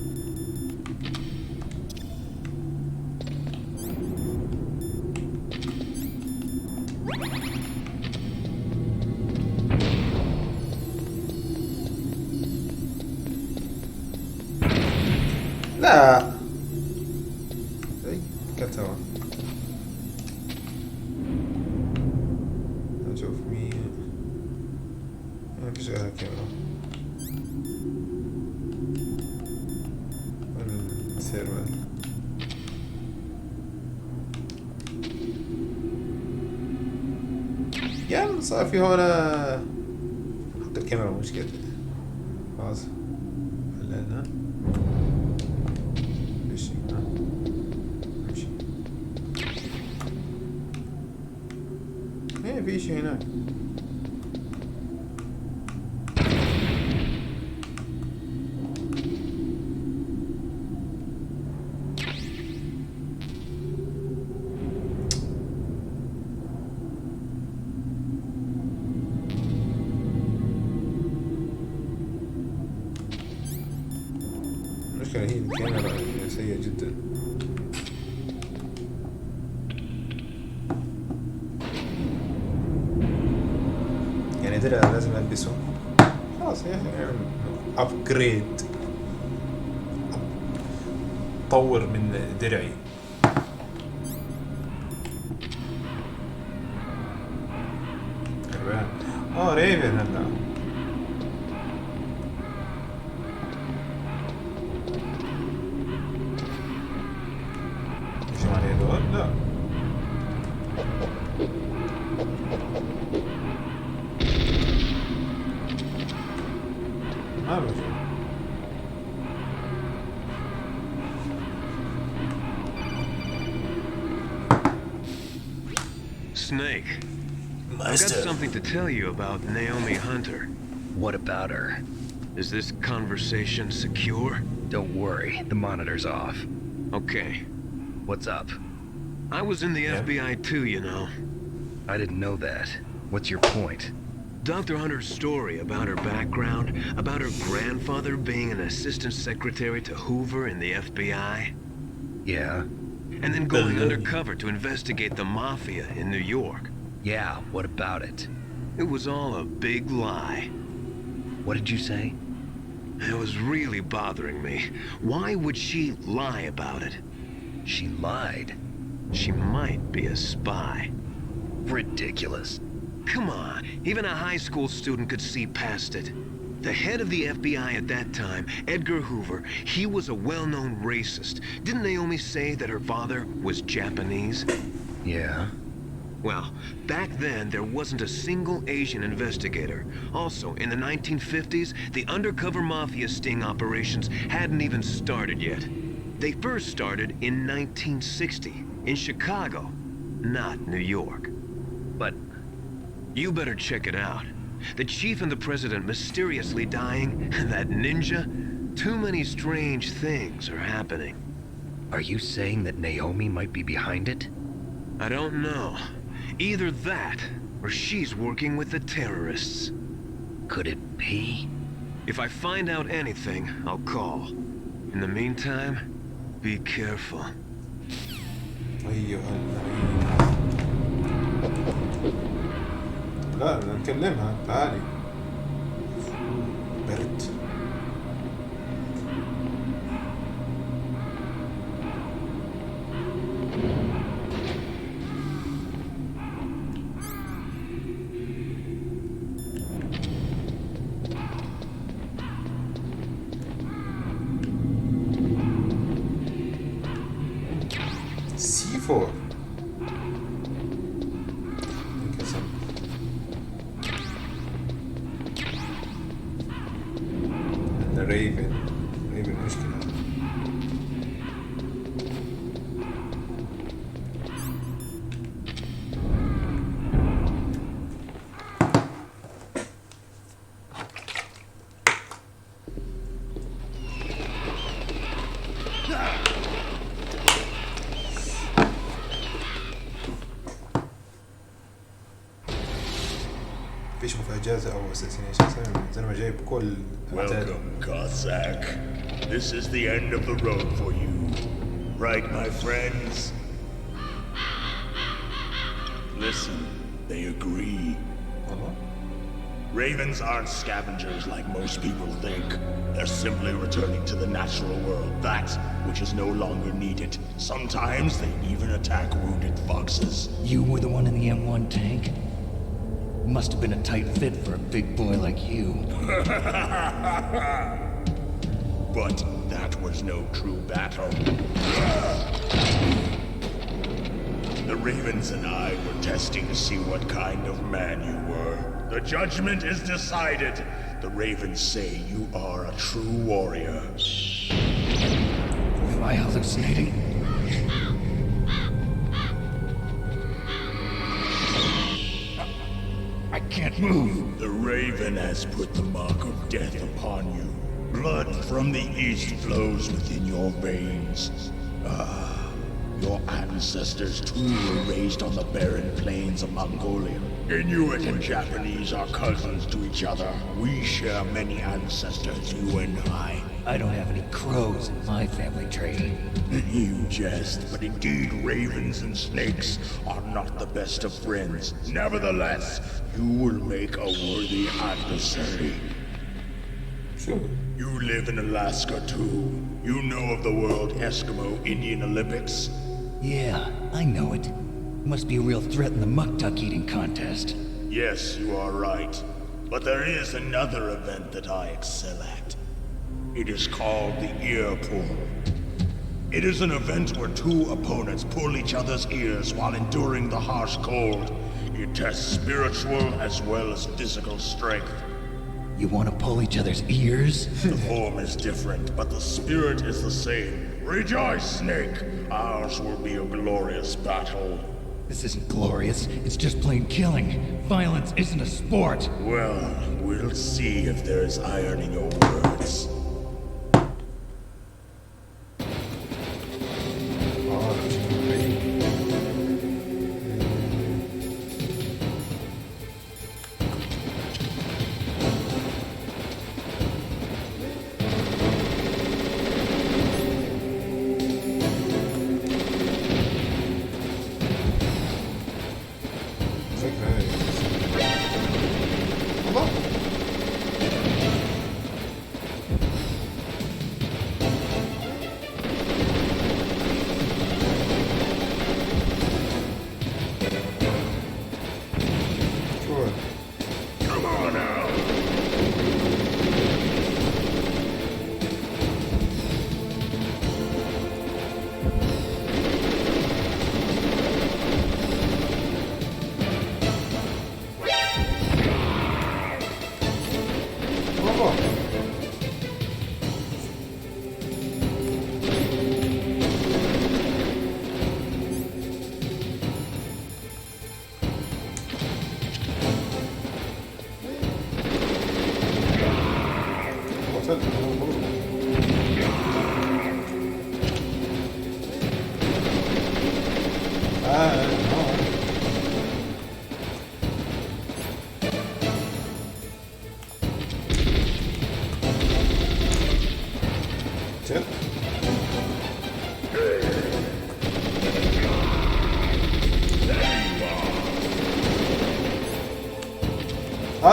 لا اي كتوه. نشوف مين. ما فيش غير الكاميرا. السيرفر. يعني صار في هنا حط الكاميرا مش كده. خلاص حللنا. ماشي ماشي. ايه في شي هناك. هي الكاميرا سيئة جدا. يعني درع لازم البسه. خلاص يعني ابجريد. طور من درعي. ريفن هلا. لا ما بشوف. Snake, I've got something to tell you about Naomi Hunter. What about her? Is this conversation secure? Don't worry, the monitor's off. Okay. What's up? I was in the FBI too, you know. I didn't know that. What's your point? Dr. Hunter's story about her background, about her grandfather being an assistant secretary to Hoover in the FBI. Yeah? And then going undercover to investigate the mafia in New York. Yeah, what about it? It was all a big lie. What did you say? It was really bothering me. Why would she lie about it? She lied. She might be a spy. Ridiculous. Come on, even a high school student could see past it. The head of the FBI at that time, Edgar Hoover, he was a well-known racist. Didn't Naomi say that her father was Japanese? Yeah. Well, back then, there wasn't a single Asian investigator. Also, in the 1950s, the undercover mafia sting operations hadn't even started yet. They first started in 1960, in Chicago, not New York. But you better check it out. The chief and the president mysteriously dying, that ninja, too many strange things are happening. Are you saying that Naomi might be behind it? I don't know. Either that, or she's working with the terrorists. Could it be? If I find out anything, I'll call. In the meantime, be careful. لا بدنا نكلمها. تعالي. برد. C4. ريفن مشكلة. فيش مفاجآت أو assassination زي ما جايب كل Welcome, Cossack. This is the end of the road for you. Right, my friends? Listen, they agree. Ravens aren't scavengers like most people think. They're simply returning to the natural world, that which is no longer needed. Sometimes they even attack wounded foxes. You were the one in the M1 tank? Must have been a tight fit for a big boy like you. But that was no true battle. The Ravens and I were testing to see what kind of man you were. The judgment is decided. The Ravens say you are a true warrior. Am I hallucinating? I can't move. The Raven has put the mark of death upon you. Blood from the east flows within your veins. Your ancestors too were raised on the barren plains of Mongolia. Inuit and Japanese are cousins to each other. We share many ancestors, you and I. I don't have any crows in my family tree. You jest, but indeed ravens and snakes are not the best of friends. Nevertheless, you will make a worthy adversary. Sure. You live in Alaska too. You know of the World Eskimo Indian Olympics? Yeah, I know it. Must be a real threat in the muck-duck eating contest. Yes, you are right. But there is another event that I excel at. It is called the ear pull. It is an event where two opponents pull each other's ears while enduring the harsh cold. It tests spiritual as well as physical strength. You want to pull each other's ears? The form is different, but the spirit is the same. Rejoice, Snake! Ours will be a glorious battle. This isn't glorious. It's just plain killing. Violence isn't a sport. Well, we'll see if there's iron in your words.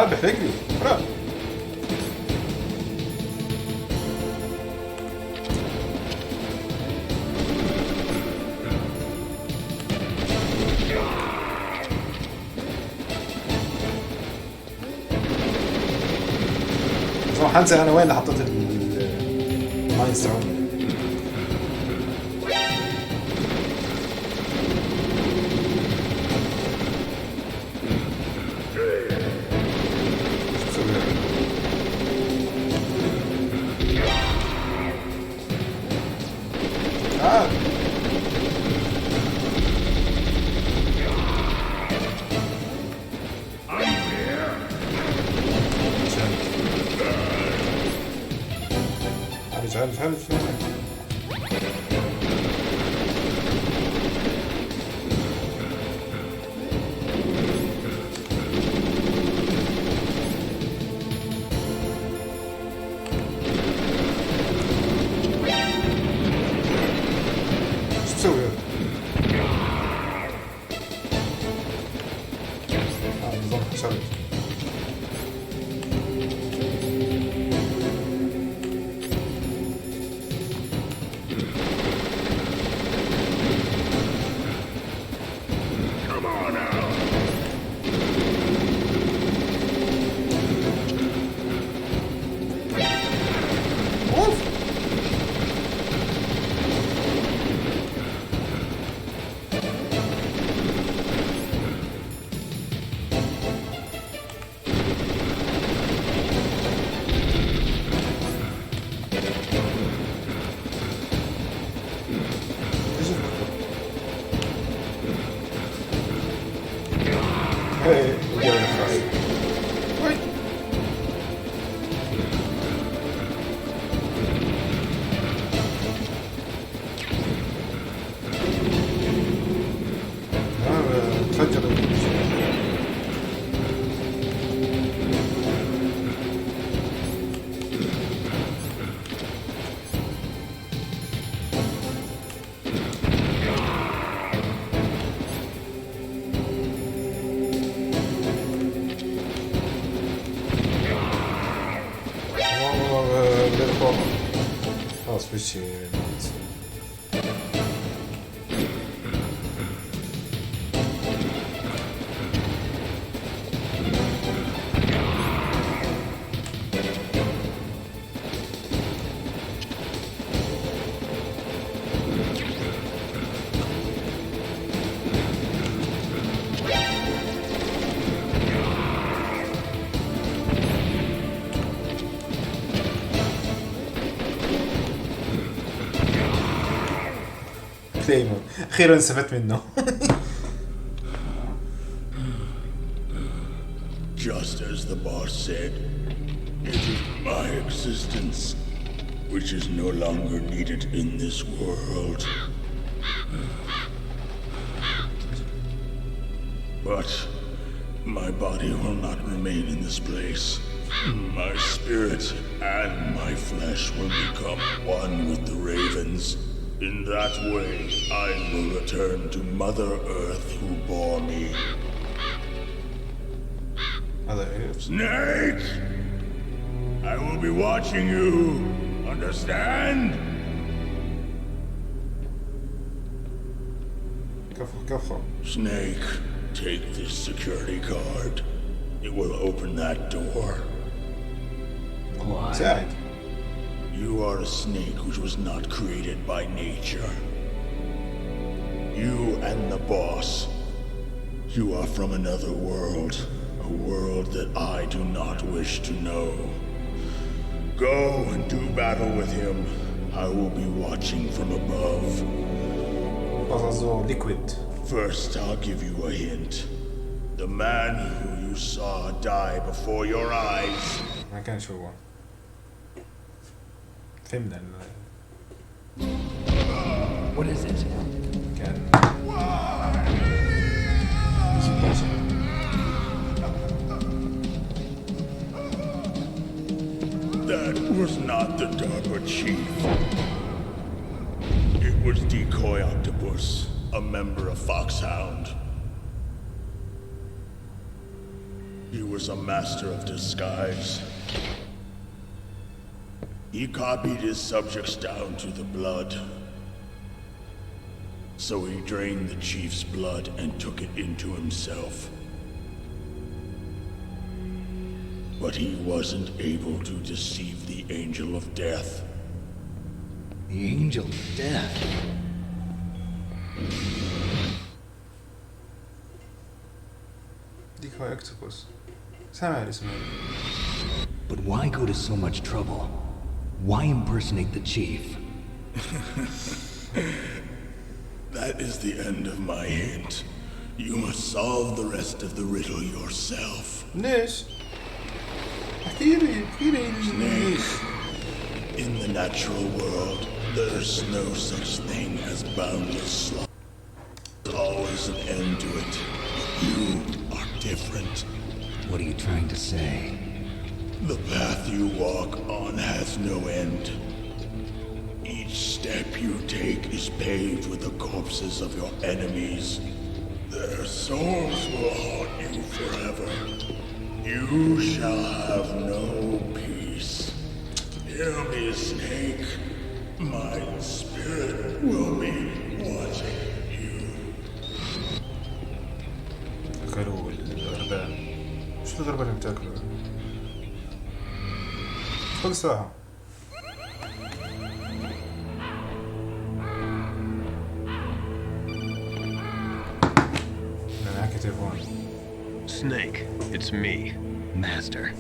بيحرق لي حرام. صراحة حنسى انا وين اللي حطيت الماينز تاعهم. تعال شو تسوي هذا؟ نظام حشري. Come on out. اوف. Hey, we got a fight. Wait. تفجر. خلاص في شيء. كليمون اخيرا استفدت منه. Just as the boss said, it is my existence which is no longer needed in this world. But my body will not remain in this place. My spirit and my flesh will become one with the ravens. In that way, I will return to Mother Earth who bore me. هذا ايه؟ Snake! I will be watching you. Understand? كفو. Snake, take this security card. It will open that door. ساعد. You are a snake which was not created by nature. You and the boss. You are from another world. A world that I do not wish to know. Go and do battle with him. I will be watching from above. liquid. First, I'll give you a hint. The man who you saw die before your eyes. ما كانش هو. فهمنا What is it? كان That was not the Darba chief. It was Decoy Octopus, a member of Foxhound. He was a master of disguise. He copied his subjects down to the blood. So he drained the chief's blood and took it into himself. But he wasn't able to deceive the Angel of Death. The Angel of Death? Decoy Octopus. سامع اسمه. But why go to so much trouble? Why impersonate the chief? That is the end of my hint. You must solve the rest of the riddle yourself. ليش؟ احكي لي Snake, in the natural world, There's no such thing as boundless slaughter. There's always an end to it. You are different. What are you trying to say? The path you walk on has no end. Each step you take is paved with the corpses of your enemies. Their souls will haunt you forever. You shall have no peace. Hear me, Snake. My spirit will be watching you. أكلوا الغربان. شو الغربان اللي بتاكله؟ كل ساعة. أنا معك تليفون. Snake, it's me. Master.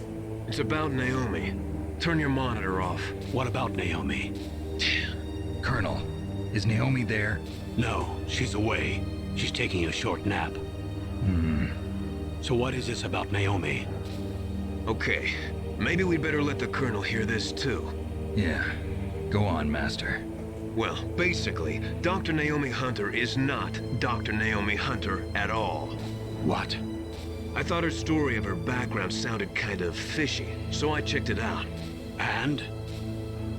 It's about Naomi. Turn your monitor off. What about Naomi? Colonel, is Naomi there? No, she's away. She's taking a short nap. So what is this about Naomi? Okay, maybe we'd better let the Colonel hear this too. Yeah. Go on, Master. Well, basically, Dr. Naomi Hunter is not Dr. Naomi Hunter at all. What? I thought her story of her background sounded kind of fishy, so I checked it out. And?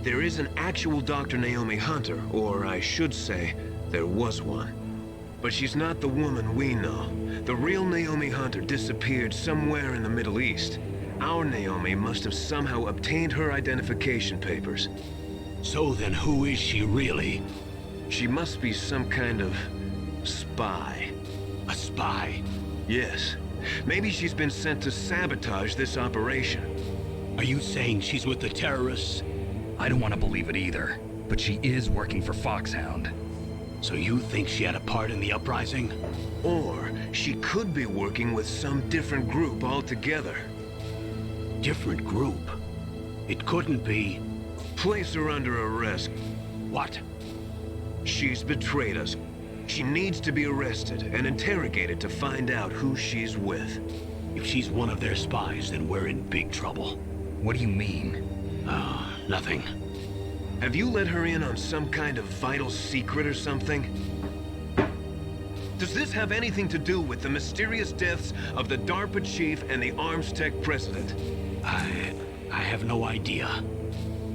There is an actual Dr. Naomi Hunter, or I should say, there was one. But she's not the woman we know. The real Naomi Hunter disappeared somewhere in the Middle East. Our Naomi must have somehow obtained her identification papers. So then who is she really? She must be some kind of spy. A spy? Yes. Maybe she's been sent to sabotage this operation. Are you saying she's with the terrorists? I don't want to believe it either, but she is working for Foxhound. So you think she had a part in the uprising? Or she could be working with some different group altogether. Different group? It couldn't be... Place her under arrest. What? She's betrayed us. She needs to be arrested and interrogated to find out who she's with. If she's one of their spies, then we're in big trouble. What do you mean? Nothing. Have you let her in on some kind of vital secret or something? Does this have anything to do with the mysterious deaths of the DARPA chief and the Arms Tech president? I have no idea.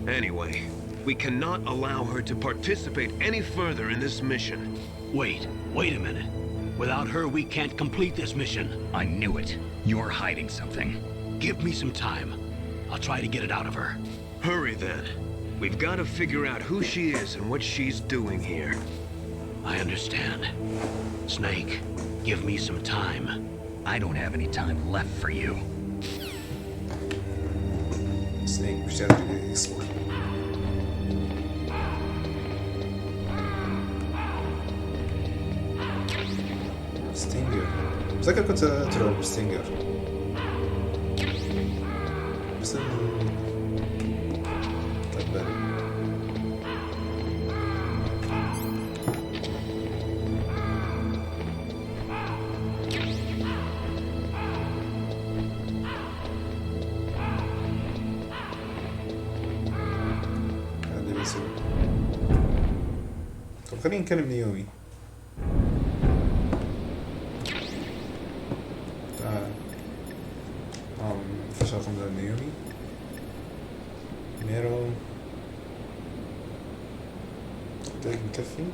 Anyway, we cannot allow her to participate any further in this mission. Wait a minute. Without her, we can't complete this mission. I knew it. You're hiding something. Give me some time. I'll try to get it out of her. Hurry then. We've got to figure out who she is and what she's doing here. I understand. Snake, give me some time. I don't have any time left for you. Snake مش قادر يصبر. ستينجر. بتذكر كنت أضرب ستينجر. بس طلع بالي. طب خلينا نكلم نيومي. تعال. فيش رقم لنيومي. ميرو. ده مكفي.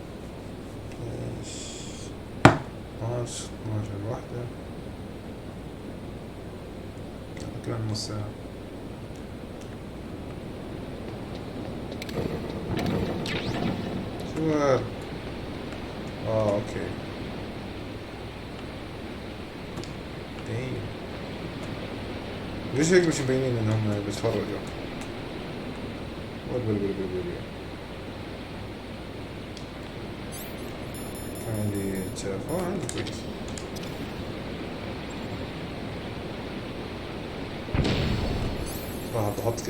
12 واحدة. كمان نص ساعة. شو اوكي. دايم. ليش هيك مش مبينين انهم بيتفرجوا؟ بل كان عندي شاف عندي كويس. راح بحط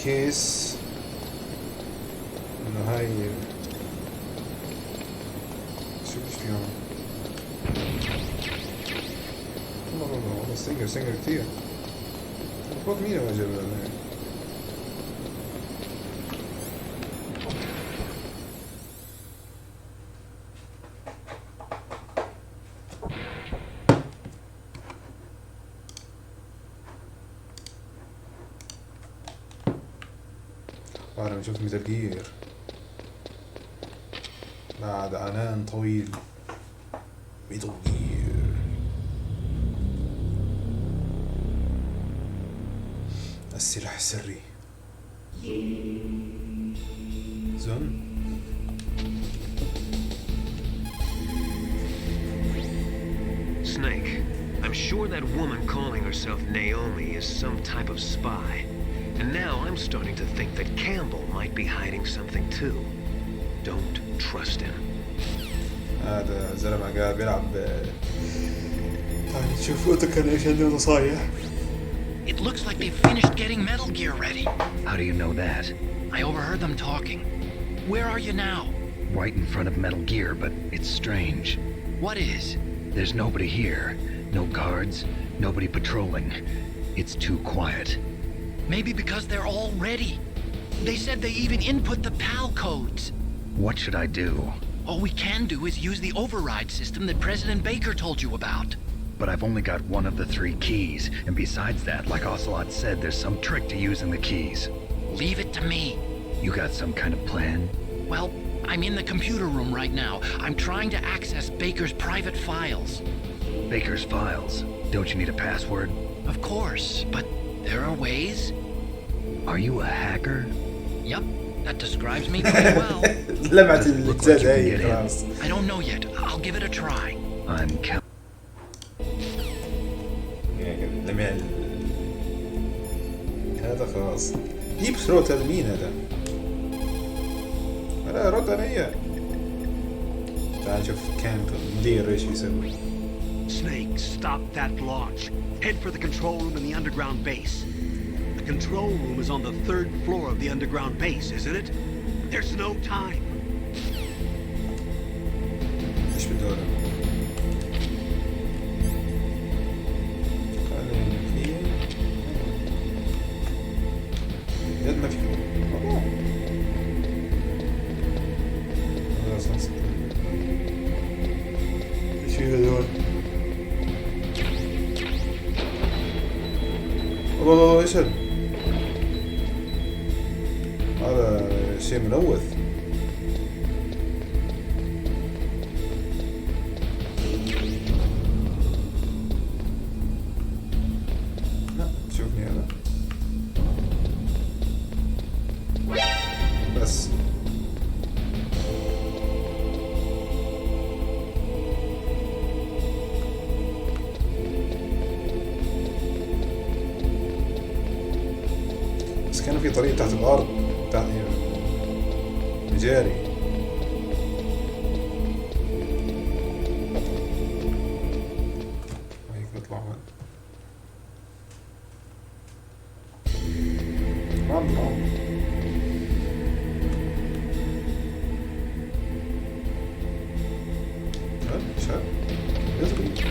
كيس انه هاي شو بدي فيهم. والله سنجر كتير. المفروض مين وجه هاي بعد ما شفت ميتال جير بعد عنان طويل. ميتال جير السلاح السري. زون Snake, I'm sure that woman calling herself Naomi is some type of spy. And now I'm starting to think that Campbell might be hiding something too. Don't trust him. هذا زلمة قاعد بيلعب. تعال نشوف كان ايش عنده نصايح. It looks like they've finished getting Metal Gear ready. How do you know that? I overheard them talking. Where are you now? Right in front of Metal Gear, but it's strange. What is? There's nobody here. No guards, nobody patrolling. It's too quiet. Maybe because they're all ready. They said they even input the PAL codes. What should I do? All we can do is use the override system that President Baker told you about. But I've only got one of the 3 keys, and besides that, like Ocelot said, there's some trick to using the keys. Leave it to me. You got some kind of plan? Well, I'm in the computer room right now. I'm trying to access Baker's private files. Baker's files? Don't you need a password? Of course, but there are ways. Are you a hacker? Yup, that describes me pretty well. لمعة الجد هي خلاص. I don't know yet. I'll give it a try. I'm لمع هذا خلاص. ديب ثروت هذا مين هذا؟ لا رد علي. تعال نشوف كامب المدير ايش بيسوي. Snake, stop that launch. Head for the control room in the underground base. The control room is on the 3rd floor of the underground base, isn't it? There's no time. ايش بده هذا؟ يد ما في. هذا صنص. ايش في هذول؟ الله ايش هذا؟ هذا شيء ملوث. لا شوفني هذا بس. بس كان في طريق تحت الأرض تحت مجاري. هيك بيطلع هون. الله شاب يزبط.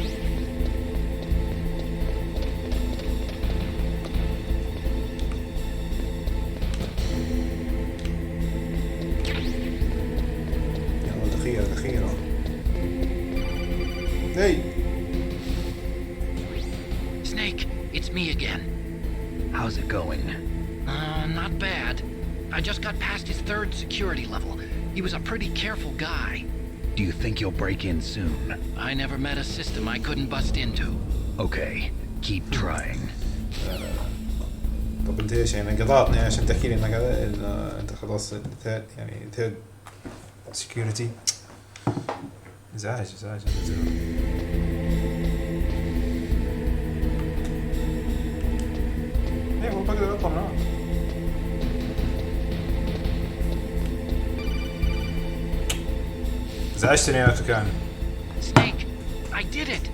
دخيرة. Hey! Snake, it's me again. How's it going? Not bad. I just got past his 3rd security level. He was a pretty careful guy. Do you think you'll break in soon? I never met a system I couldn't bust into. Okay, keep trying. طب انت ايش يعني قطعتني عشان تحكي لي انك انت خلاص يعني ثيرد سكيورتي. ازعاج ايه هو بقدر اطلع معاه. ازعجتني يا تكان. Snake, I did it.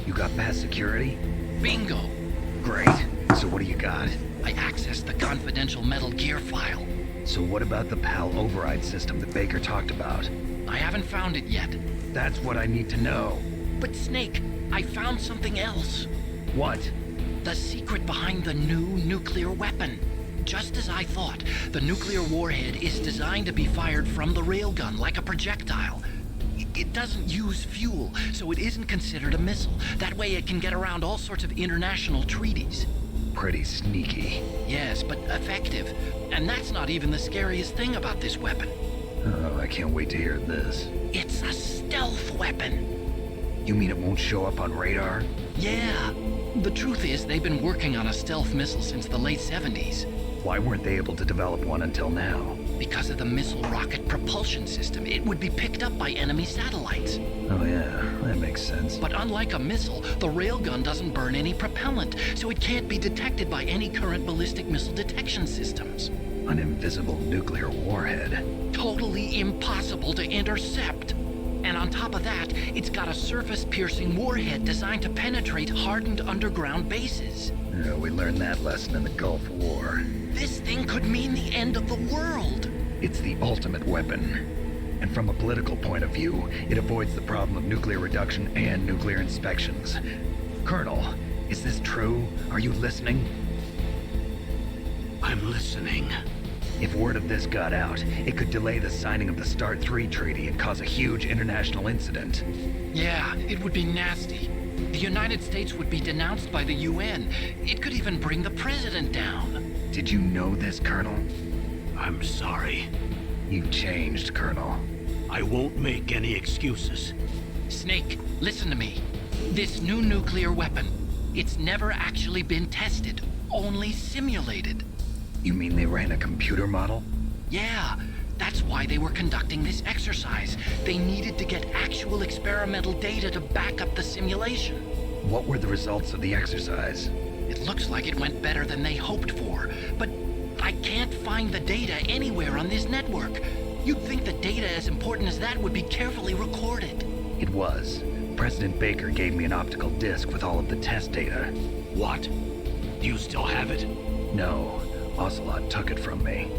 You got past security? Bingo. Great. So what do you got? I accessed the confidential Metal Gear file. So what about the PAL override system that Baker talked about? I haven't found it yet. That's what I need to know. But Snake, I found something else. What? The secret behind the new nuclear weapon. Just as I thought, the nuclear warhead is designed to be fired from the railgun like a projectile. It doesn't use fuel, so it isn't considered a missile. That way it can get around all sorts of international treaties. pretty sneaky. Yes, but effective. And that's not even the scariest thing about this weapon. Oh, I can't wait to hear this. It's a stealth weapon. You mean it won't show up on radar? Yeah. The truth is, they've been working on a stealth missile since the late 70s. Why weren't they able to develop one until now? Because of the missile rocket propulsion system, it would be picked up by enemy satellites. Oh yeah, that makes sense. But unlike a missile, the railgun doesn't burn any propellant, so it can't be detected by any current ballistic missile detection systems. An invisible nuclear warhead. Totally impossible to intercept. And on top of that, it's got a surface-piercing warhead designed to penetrate hardened underground bases. Yeah, we learned that lesson in the Gulf War. This thing could mean the end of the world. It's the ultimate weapon. And from a political point of view, it avoids the problem of nuclear reduction and nuclear inspections. Colonel, is this true? Are you listening? I'm listening. If word of this got out, it could delay the signing of the START 3 treaty and cause a huge international incident. Yeah, it would be nasty. The United States would be denounced by the UN. It could even bring the president down. Did you know this, Colonel? I'm sorry. You've changed, Colonel. I won't make any excuses. Snake, listen to me. This new nuclear weapon, it's never actually been tested, only simulated. You mean they ran a computer model? Yeah, that's why they were conducting this exercise. They needed to get actual experimental data to back up the simulation. What were the results of the exercise? It looks like it went better than they hoped for, but I can't find the data anywhere on this network. You'd think the data as important as that would be carefully recorded. It was. President Baker gave me an optical disc with all of the test data. What? Do you still have it? No. Ocelot took it from me.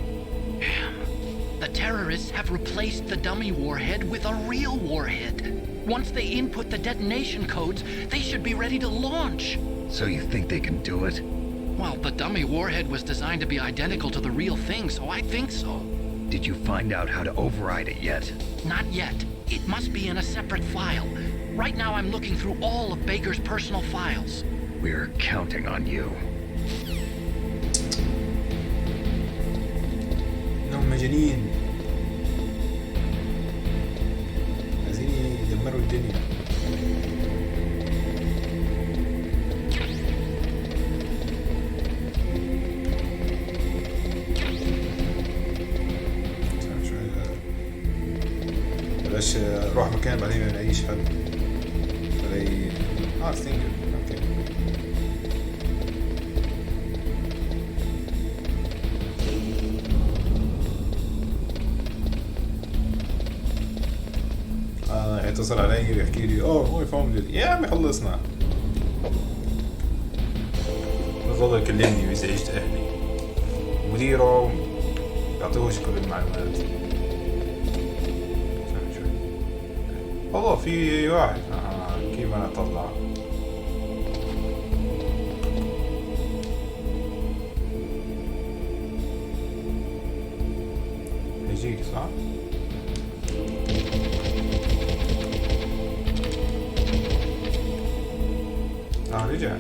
Damn. The terrorists have replaced the dummy warhead with a real warhead. Once they input the detonation codes, they should be ready to launch. So you think they can do it? Well, the dummy warhead was designed to be identical to the real thing, so I think so. Did you find out how to override it yet? Not yet. It must be in a separate file. Right now I'm looking through all of Baker's personal files. We're counting on you. انهم مجانين عايزين يدمروا الدنيا. بلاش روح مكان بعدين ما نلاقيش حد ولا ستينجر. اوكي يتصل علي ويحكي لي هو فاوند يا عمي خلصنا. بظل يكلمني ويزعج اهلي مديره يعطيهوش كل المعلومات. والله في واحد كيف انا اطلع يجيك صح؟ رجع.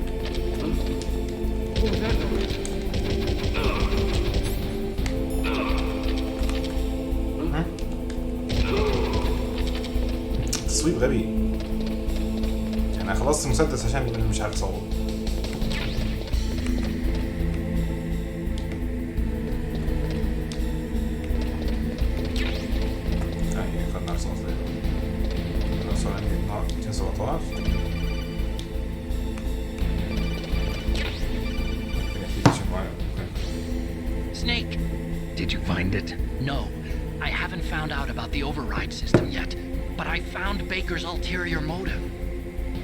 تصويب غبي. يعني خلصت المسدس عشان مش عارف اصوب. خدنا رصاص. رصاص عندي 217. Snake! Did you find it? No. I haven't found out about the override system yet, but I found Baker's ulterior motive.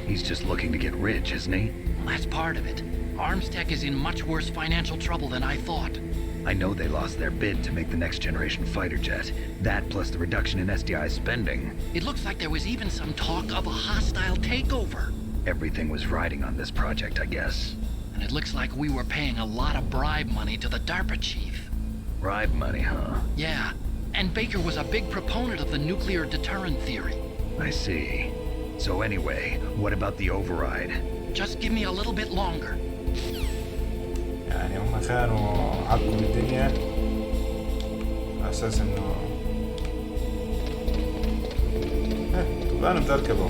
He's just looking to get rich, isn't he? Well, that's part of it. Armstech is in much worse financial trouble than I thought. I know they lost their bid to make the next generation fighter jet. That plus the reduction in SDI spending. It looks like there was even some talk of a hostile takeover. Everything was riding on this project, I guess. And it looks like we were paying a lot of bribe money to the DARPA chief. Bribe money, huh? Yeah. And Baker was a big proponent of the nuclear deterrent theory. I see. So anyway, what about the override? Just give me a little bit longer. خانوا عبوا الدنيا على اساس انه طب انا بدي اركبه.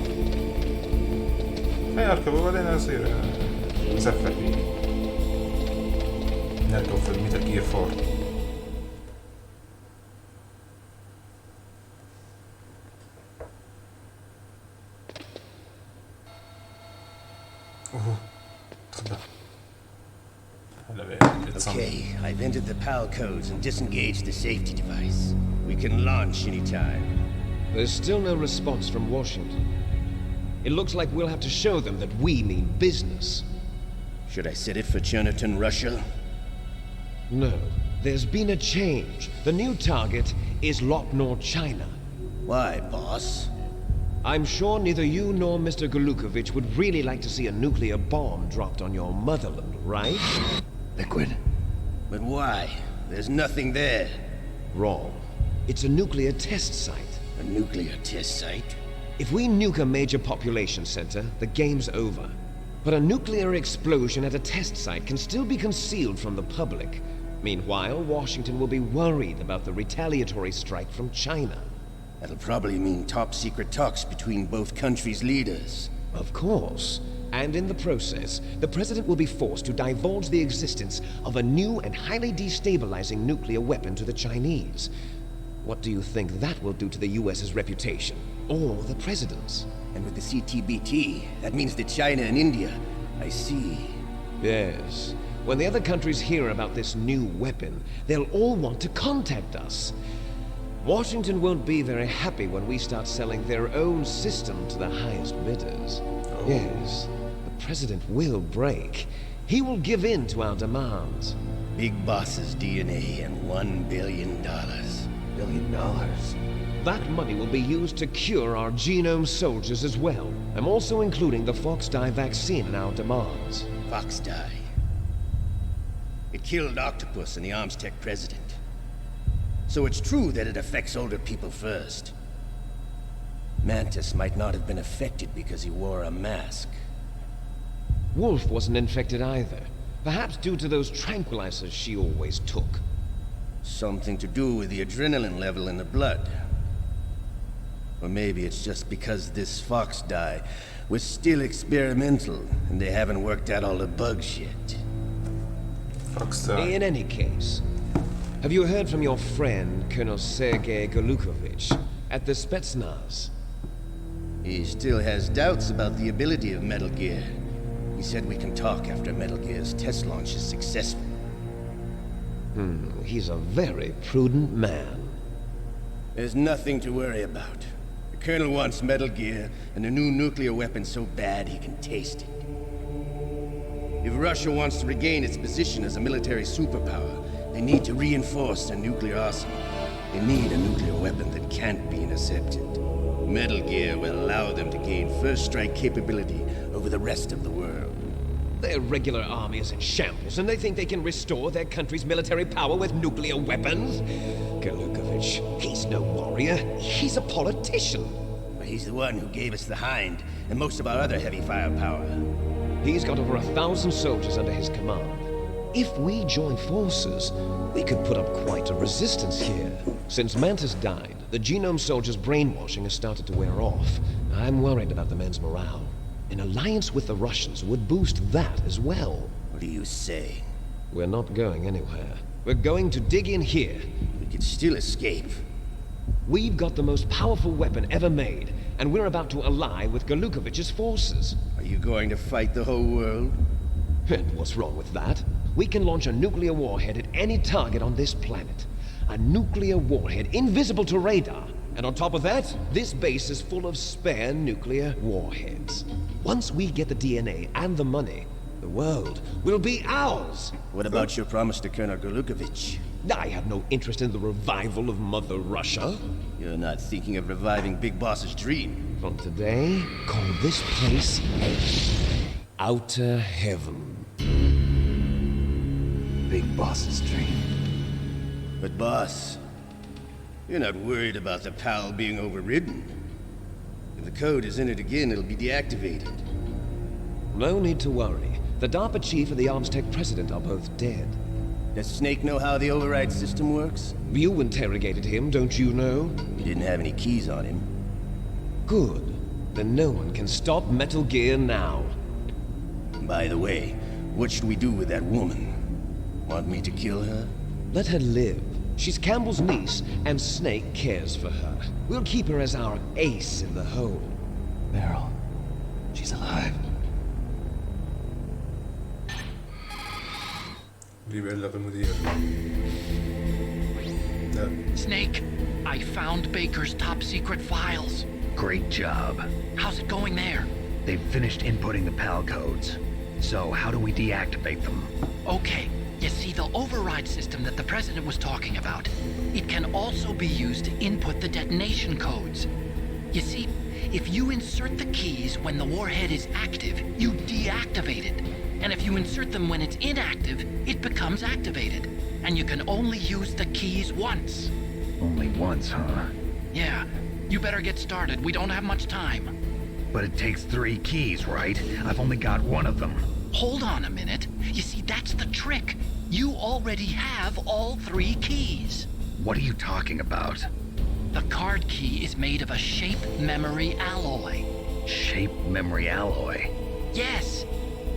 خليني اركبه وبعدين اصير مسفح فيه. نركب في الميتال جير 4. Okay, I've entered the PAL codes and disengaged the safety device. We can launch anytime. There's still no response from Washington. It looks like we'll have to show them that we mean business. Should I set it for Cherniton, Russia? No. There's been a change. The new target is Lopnor, China. Why, boss? I'm sure neither you nor Mr. Golukovich would really like to see a nuclear bomb dropped on your motherland, right? Liquid. But why? There's nothing there. Wrong. It's a nuclear test site. A nuclear test site? If we nuke a major population center, the game's over. But a nuclear explosion at a test site can still be concealed from the public. Meanwhile, Washington will be worried about the retaliatory strike from China. That'll probably mean top-secret talks between both countries' leaders. Of course. And in the process, the President will be forced to divulge the existence of a new and highly destabilizing nuclear weapon to the Chinese. What do you think that will do to the US's reputation? Or the President's? And with the CTBT, that means that China and India... I see. Yes. When the other countries hear about this new weapon, they'll all want to contact us. Washington won't be very happy when we start selling their own system to the highest bidders. Oh. Yes, the President will break. He will give in to our demands. Big Boss's DNA and $1 billion. $1 billion? That money will be used to cure our genome soldiers as well. I'm also including the Fox-Die vaccine in our demands. Fox-Die? It killed Octopus and the Armstech president. So it's true that it affects older people first. Mantis might not have been affected because he wore a mask. Wolf wasn't infected either. Perhaps due to those tranquilizers she always took. Something to do with the adrenaline level in the blood. Or maybe it's just because this Fox-Die was still experimental and they haven't worked out all the bugs yet. Fox-Die. In any case, have you heard from your friend, Colonel Sergei Golukovich, at the Spetsnaz? He still has doubts about the ability of Metal Gear. He said we can talk after Metal Gear's test launch is successful. He's a very prudent man. There's nothing to worry about. The Colonel wants Metal Gear and a new nuclear weapon so bad he can taste it. If Russia wants to regain its position as a military superpower, they need to reinforce their nuclear arsenal. They need a nuclear weapon that can't be intercepted. Metal Gear will allow them to gain first strike capability over the rest of the world. Their regular army is in shambles, and they think they can restore their country's military power with nuclear weapons? Golukovich, he's no warrior. He's a politician. But he's the one who gave us the Hind and most of our other heavy firepower. He's got over 1,000 soldiers under his command. If we join forces, we could put up quite a resistance here. Since Mantis died, the genome soldiers' brainwashing has started to wear off. I'm worried about the men's morale. An alliance with the Russians would boost that as well. What do you say? We're not going anywhere. We're going to dig in here. We could still escape. We've got the most powerful weapon ever made, and we're about to ally with Golukovich's forces. Are you going to fight the whole world? And what's wrong with that? We can launch a nuclear warhead at any target on this planet. A nuclear warhead invisible to radar. And on top of that, this base is full of spare nuclear warheads. Once we get the DNA and the money, the world will be ours. What about your promise to Colonel Golukovich? I have no interest in the revival of Mother Russia. You're not thinking of reviving Big Boss's dream. From today, call this place Outer Heaven. Big Boss's dream. But boss, you're not worried about the PAL being overridden. If the code is entered again, it'll be deactivated. No need to worry. The DARPA chief and the Armstech president are both dead. Does Snake know how the override system works? You interrogated him, don't you know? He didn't have any keys on him. Good. Then no one can stop Metal Gear now. By the way, what should we do with that woman? Want me to kill her? Let her live. She's Campbell's niece, and Snake cares for her. We'll keep her as our ace in the hole. Meryl, she's alive. بيبلغ المدير. لا. Snake, I found Baker's top secret files. Great job. How's it going there? They've finished inputting the PAL codes. So how do we deactivate them? Okay, you see the override system that the President was talking about. It can also be used to input the detonation codes. You see, if you insert the keys when the warhead is active, you deactivate it. And if you insert them when it's inactive, it becomes activated. And you can only use the keys once. Only once, huh? Yeah, you better get started. We don't have much time. But it takes 3 keys, right? I've only got 1 of them. Hold on a minute. You see, that's the trick. You already have all 3 keys. What are you talking about? The card key is made of a shape memory alloy. Shape memory alloy? Yes.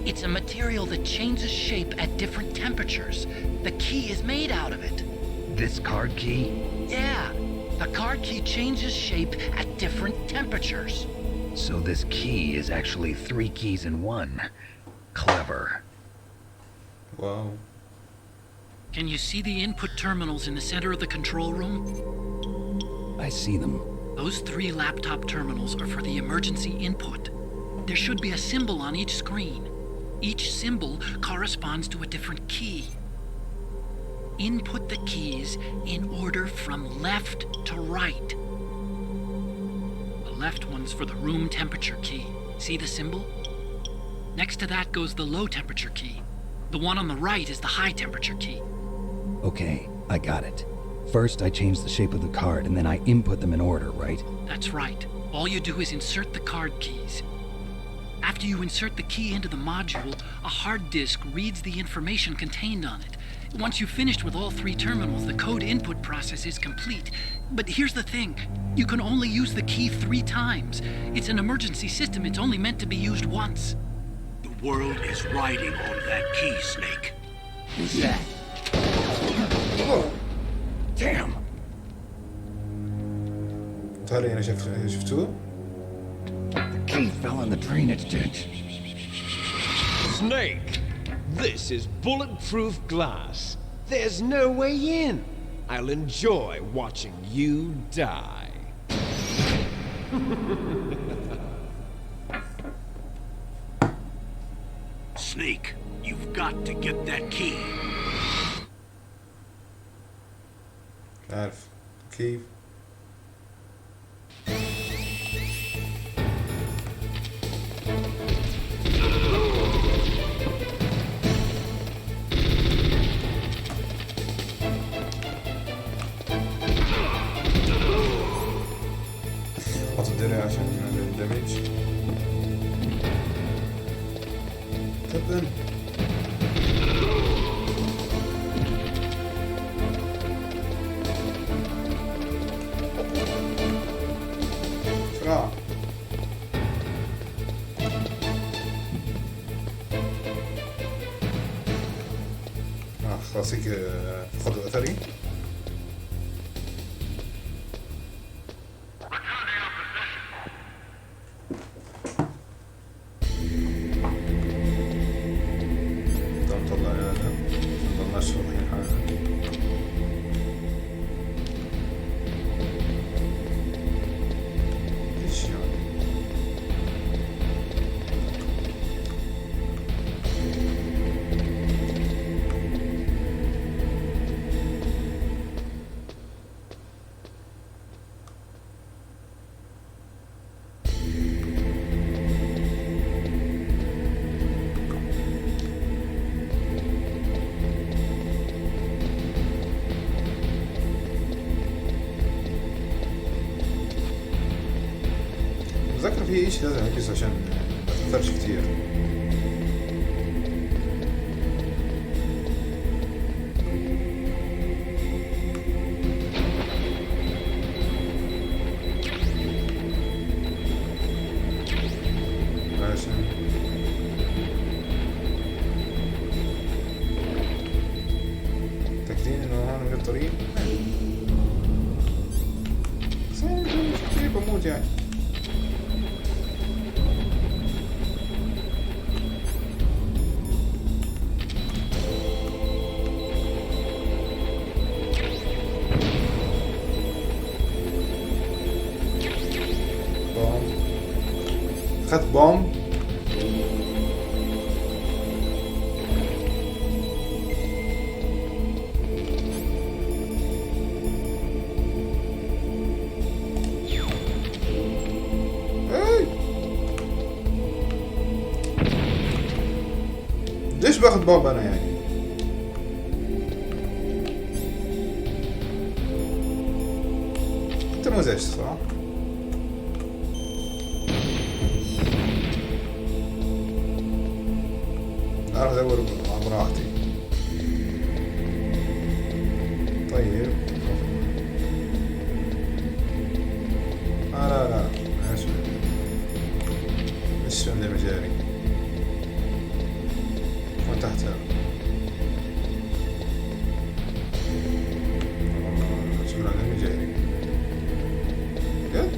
It's a material that changes shape at different temperatures. The key is made out of it. This card key? Yeah. The card key changes shape at different temperatures. So this key is actually 3 keys in 1. Clever. Wow. Can you see the input terminals in the center of the control room? I see them. Those 3 laptop terminals are for the emergency input. There should be a symbol on each screen. Each symbol corresponds to a different key. Input the keys in order from left to right. The left one's for the room temperature key. See the symbol? Next to that goes the low temperature key. The one on the right is the high temperature key. Okay, I got it. First, I change the shape of the card, and then I input them in order, right? That's right. All you do is insert the card keys. After you insert the key into the module, a hard disk reads the information contained on it. Once you've finished with all 3 terminals, the code input process is complete. But here's the thing. You can only use the key 3 times. It's an emergency system. It's only meant to be used once. The world is riding on that key, Snake. Who's that? Oh, damn. تالي أنا شفتوه؟ The key fell in the drainage ditch. Snake! This is bulletproof glass. There's no way in. I'll enjoy watching you die. Snake, you've got to get that key. عارف كيف؟ حط الدرع عشان الدمج. تبن. بسرعة. خلاص هيك فقد أثري. بتذكر في إشي لازم ألبسه عشان ما تأثرش كتير. الطريق شيء بموت يعني. بوم اخذت بوم. ليش باخذ بوب انا يعني؟ انت مو زيش صح؟ اروح ادور براحتي. طيب لا مش عندي مجاري تحتها. شكرا للمجاري. جد؟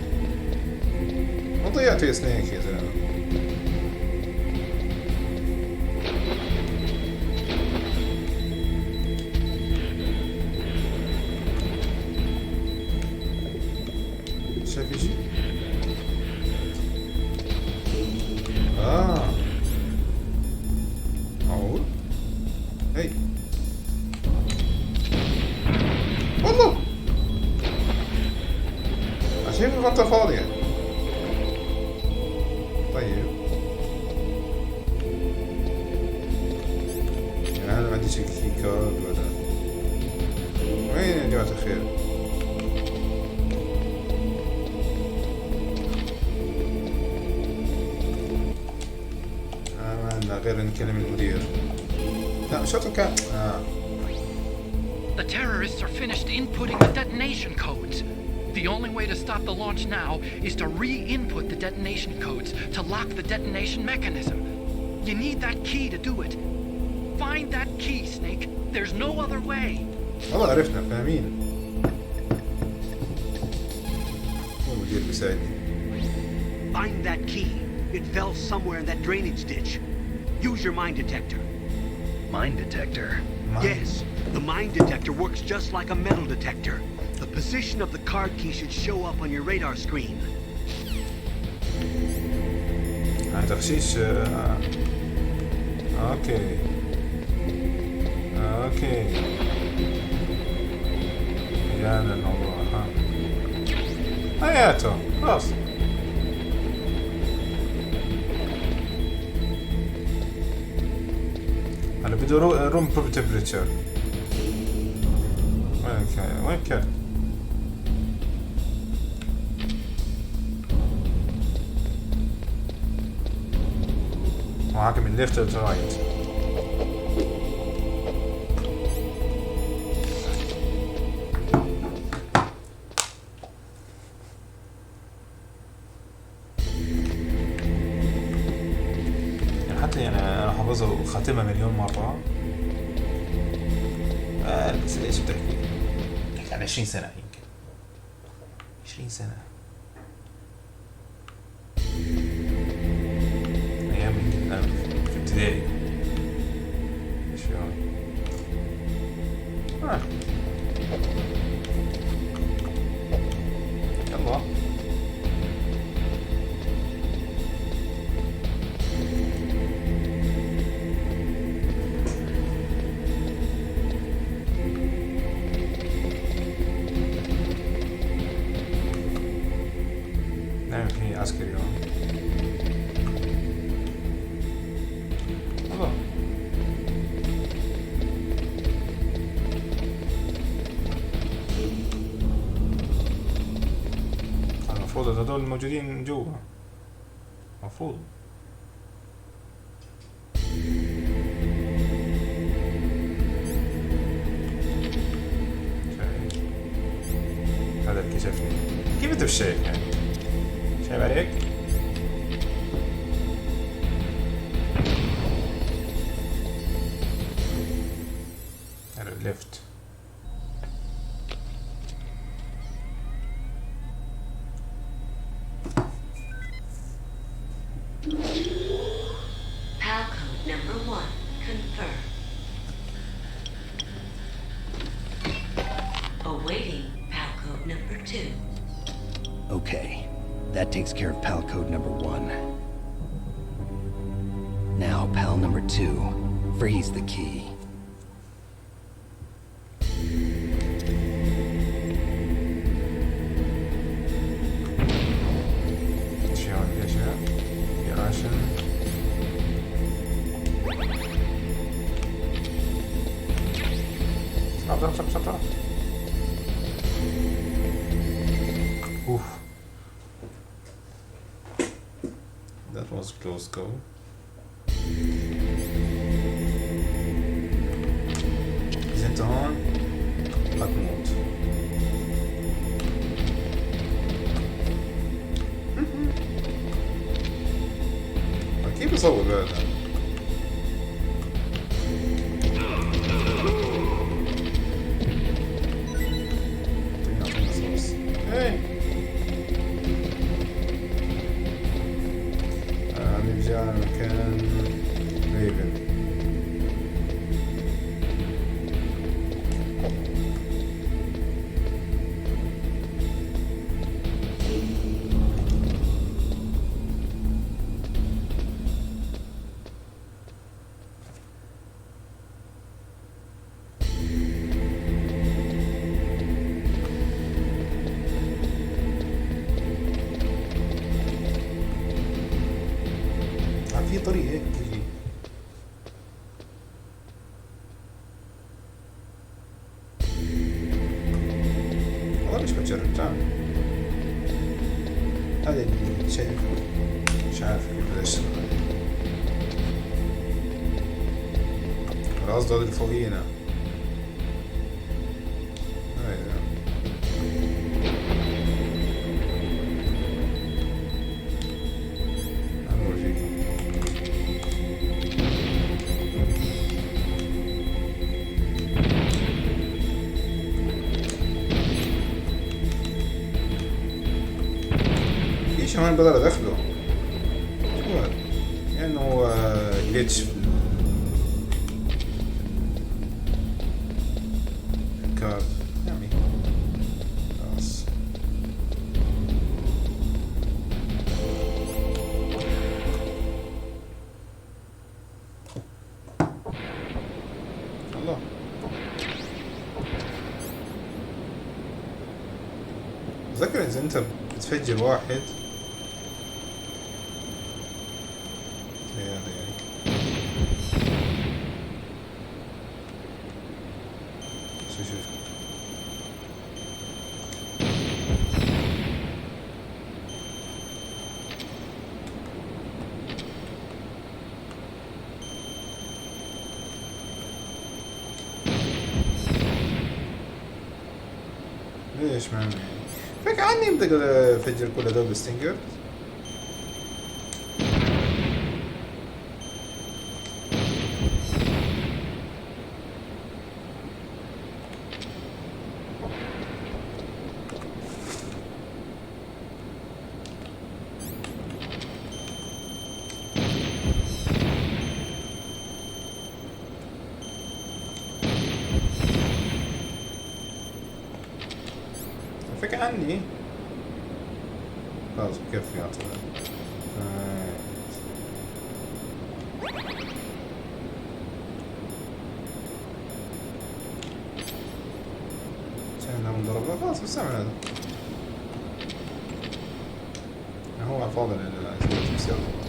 ما ضيعت يا سنيك يا زلمة. شايف شي؟ معقول؟ هي والله عشان الغطا فاضية. طيب يعني أنا ما عندي شي كي كارد ولا وين يا جماعة الخير؟ ما عندنا غير نكلم المدير. لا شرطه كان The terrorists are finished inputting the detonation codes. The only way to stop the launch now is to re-input the detonation codes to lock the detonation mechanism. You need that key to do it. Find that key, Snake. There's no other way. والله عرفنا فاهمين. هو المدير بيساعدني. Find that key. It fell somewhere in that drainage ditch. Use your mine detector. Mine detector? Yes, the mine detector works just like a metal detector. The position of the card key should show up on your radar screen. تغشيش. اوكي يعني الموضوع حياته خلاص. انا بدي روم تمبريتشر. وين كان معاك من ليفت تو رايت. يعني انا حافظه وخاتمها مليون مرة. بس ايش بتحكي؟ بتحكي عن 20 سنة يمكن 20 سنة ايام يمكن انا في ابتدائي. ايش في هون؟ يلا عسكري هون. الله المفروض هذول الموجودين جوا المفروض. هذا اللي كشفني. كيف انت بالشيء يعني شايف عليك؟ هذا الليفت. Awaiting PAL code number 2. Okay, that takes care of PAL code number 1. Now, PAL number 2, freeze the key. Stop. Oof. That was a close call. إذا أنت هون هتموت. كيف يصور هذا؟ نرجع مكان ريفن. في طريق هيك تجي. والله مش بتجرب. تعال هذا اللي شايف، مش عارف كيف بدي اشتغل. قصدي هذا اللي فوقينا. كمان بقدر ادخله. شو هذا؟ يعني هو جليتش في الكارد. يعني خلاص. الله. تذكر اذا انت بتفجر واحد ليش ما عمي؟ فك عني بقدر افجر كل هذول بالستينجر. فك عني خلاص بكفي اعتقد. عشان لو ضربنا خلاص بستعمل هذا. هو على الفاضي لأن بس يلا.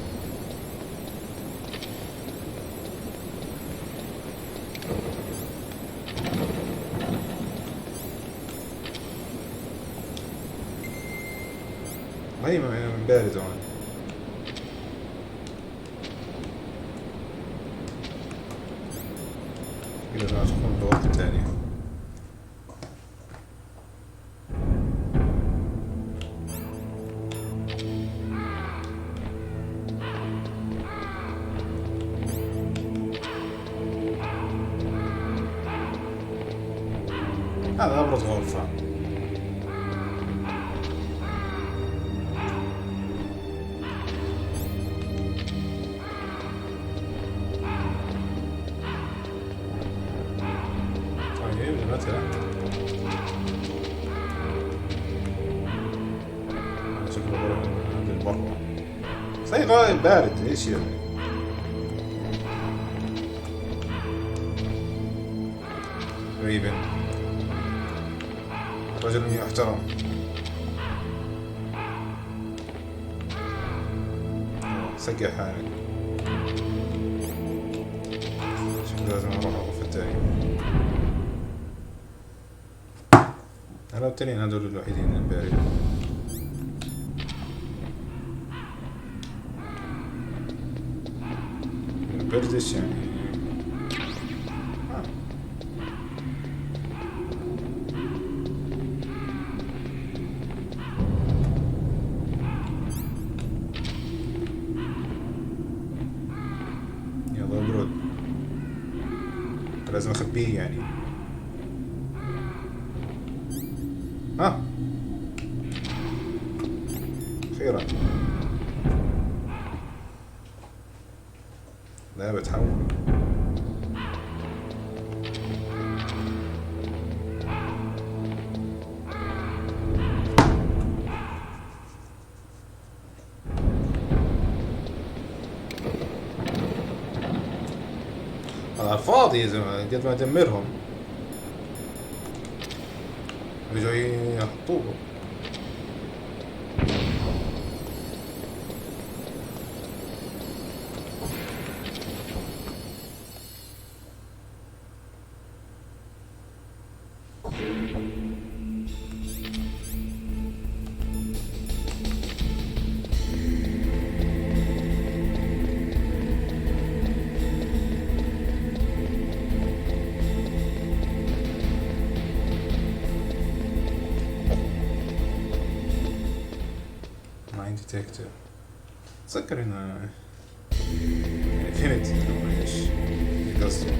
هي من بارد هون. كده راح تكون الوقت الثاني. هذا أبرز غرفة. مثلا شكله برا للبرا. صحيح غايب بارد ايش يعني. ريبن رجل يحترم. سقع حالك. شكله لازم اروح الغرفة التانية. انا التانيين هذول الوحيدين الباردين. بردش يعني. يلا ابرد. لازم اخبيه يعني. خيرا. لا بتحول. على الفاضي يا زلمة قد ما ادمرهم بيجوا يحطوه. ديتكتيف. اتذكر انه يعني فهمت انه ايش قصده.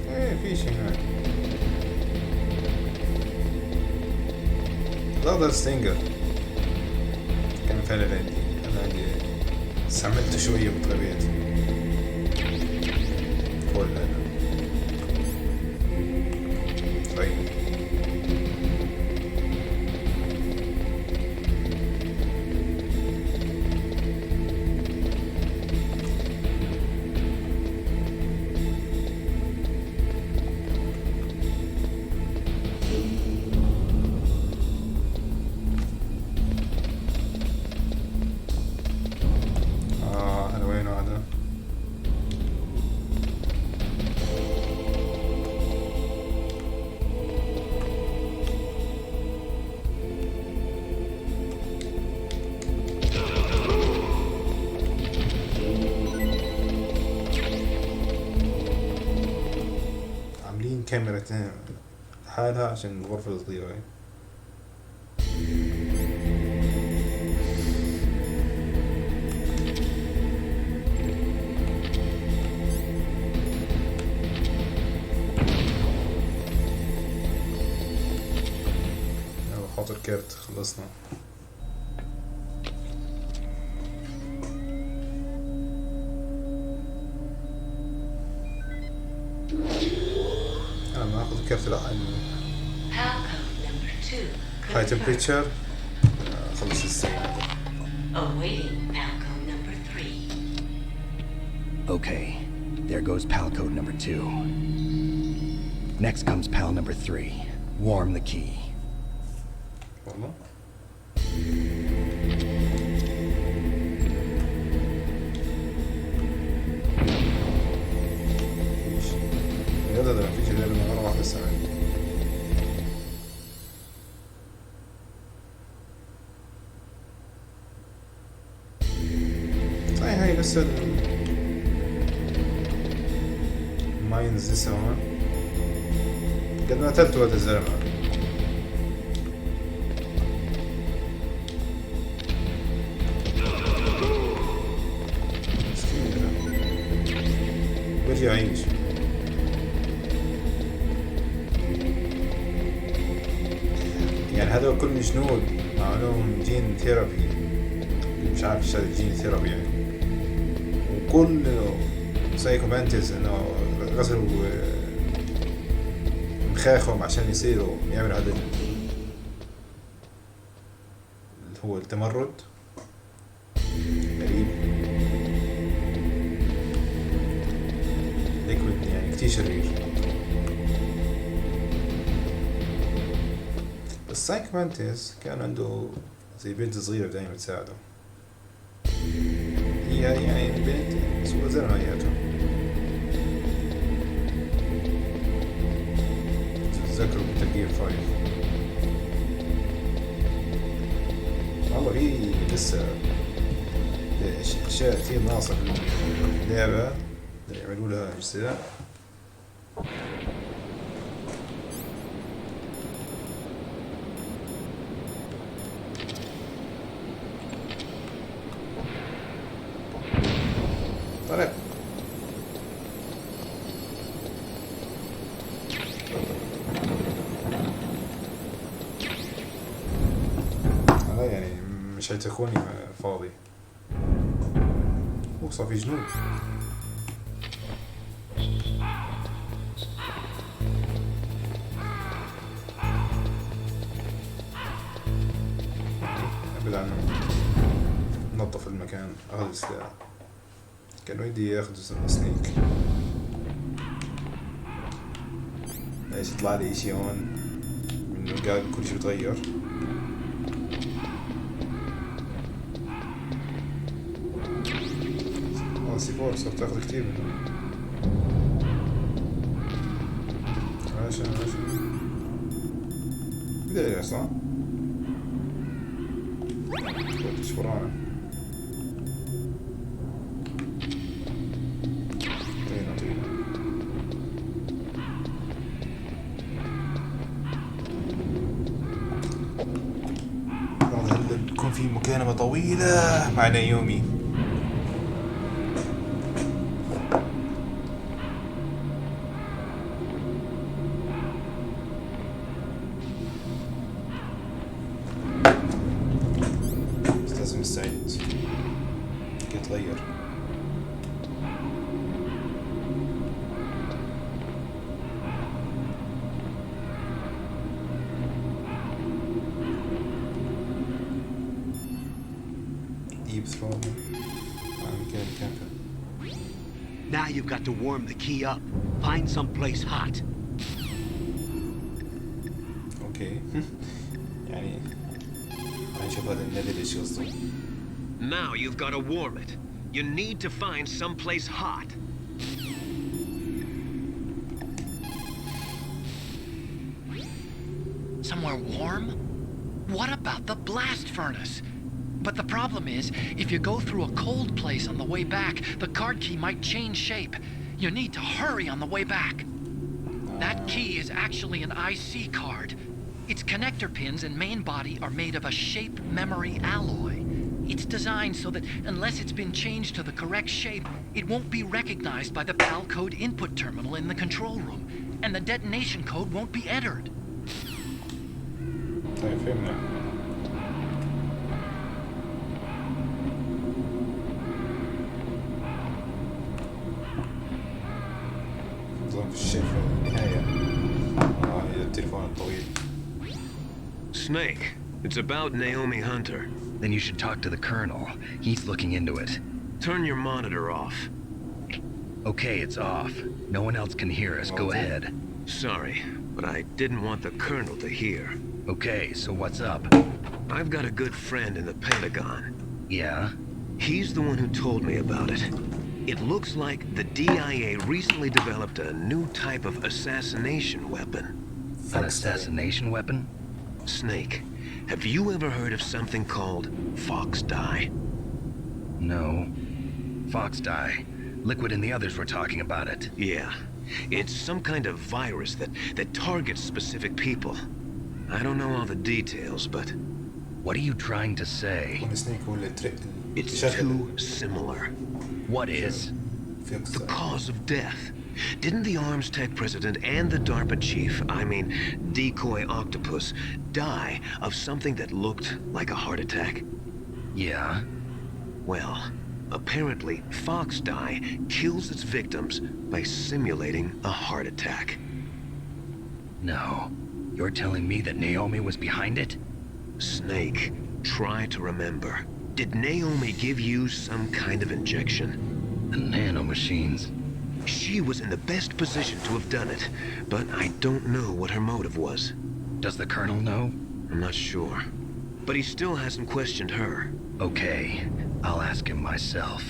ايه في شيء هناك. الاخضر ستينجر كان فعلا عندي استعملته شوية بطبيعة فول هذا. طيب كاميرتين حالها عشان الغرفة الصغيرة هاي. يلا حاضر كارت خلصنا. كيف لا هاي تمبريتشر خلص السيارة. Okay, there goes pal code number 2. Next comes pal number 3. Warm the key. والله ده مفيش غير مرة واحدة السنة دي. صحيح هاي بس الماينز لسه هون. قد ما قتلت هذا الزلمة. برجع أعيش. يعني هذا كل جنود عملوهم جين ثيرابي، مش عارف ايش هذا جين ثيرابي يعني. وكل سايكومانتز انه غسلوا مخاخهم عشان يصيروا يعملوا هذا اللي هو التمرد. غريب. ليكويد يعني كتير شرير. بس سايكومانتز كان عنده زي بنت صغيرة دايما تساعده. هي يعني بنت صورة زلمة اياتها. تذكروا بتركيب 5. والله في لسه اشياء كثير ناقصة في اللعبة يعملوا لها اجزاء. طيب هذا يعني مش هيتركوني فاضي. وصار في جنود. ابعد عنه. نظف المكان. اخذ السلاح. كان ودي ياخذ سنيك. ايش يطلع لي اشي هون منه قال كل شي بتغير. سي4 صرت اخذ كتير منه. ماشي بداية صح؟ ايش ورانا؟ بكون في مكالمة طويلة مع نايومي. بس لازم استعد يتغير. Now you've got to warm the key up. Find someplace hot. Okay. يعني هنشوف هذا الليفل ايش قصده. Now you've got to warm it. You need to find someplace hot. Somewhere warm? What about the blast furnace? But the problem is, if you go through a cold place on the way back, the card key might change shape. You need to hurry on the way back. That key is actually an IC card. Its connector pins and main body are made of a shape memory alloy. It's designed so that unless it's been changed to the correct shape, it won't be recognized by the PAL code input terminal in the control room, and the detonation code won't be entered. طيب فهمنا. نظام في الشيء في النهاية. هي التليفون الطويل. Snake, it's about Naomi Hunter. Then you should talk to the Colonel. He's looking into it. Turn your monitor off. Okay, it's off. No one else can hear us. Go ahead. Sorry, but I didn't want the Colonel to hear. Okay, so what's up? I've got a good friend in the Pentagon. Yeah? He's the one who told me about it. It looks like the DIA recently developed a new type of assassination weapon. An assassination weapon? Snake, have you ever heard of something called Fox Dye? No. Fox Dye. Liquid and the others were talking about it. Yeah. It's some kind of virus that targets specific people. I don't know all the details, but... What are you trying to say? It's too similar. What is? The cause of death. Didn't the Arms Tech president and the DARPA chief, I mean, Decoy Octopus, die of something that looked like a heart attack? Yeah? Well, apparently, Fox Die kills its victims by simulating a heart attack. No. You're telling me that Naomi was behind it? Snake, try to remember. Did Naomi give you some kind of injection? The nanomachines. She was in the best position to have done it, but I don't know what her motive was. Does the Colonel know? I'm not sure. But he still hasn't questioned her. Okay, I'll ask him myself.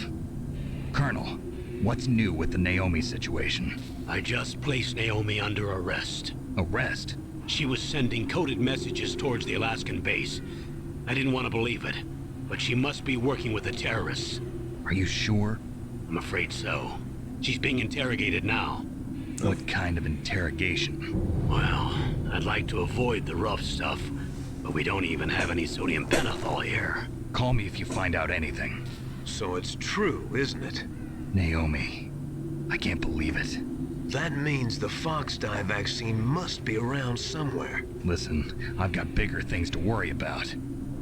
Colonel, what's new with the Naomi situation? I just placed Naomi under arrest. Arrest? She was sending coded messages towards the Alaskan base. I didn't want to believe it, but she must be working with the terrorists. Are you sure? I'm afraid so. She's being interrogated now. What kind of interrogation? Well, I'd like to avoid the rough stuff, but we don't even have any sodium pentothal here. Call me if you find out anything. So it's true, isn't it? Naomi. I can't believe it. That means the Fox Die vaccine must be around somewhere. Listen, I've got bigger things to worry about.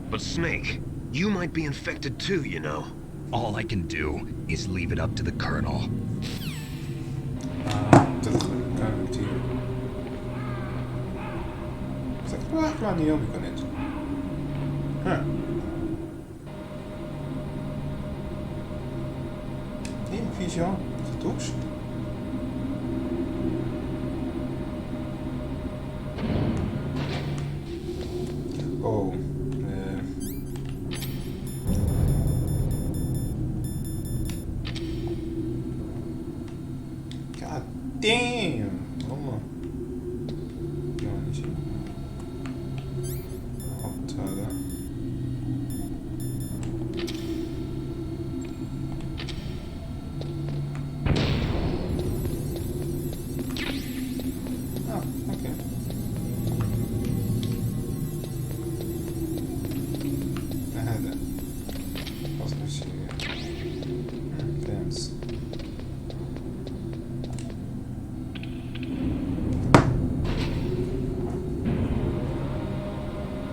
But Snake, you might be infected too, you know. All I can do is leave it up to the Colonel. تدخل المكان كتير. بس أكتر واحد مع نيومي كنت. ها. إيه في شيء هون؟ خطوش؟ أوه. God damn! والله. يعني شيء. أحط هذا. أوكي. هذا. أصبح شيء. فهمت.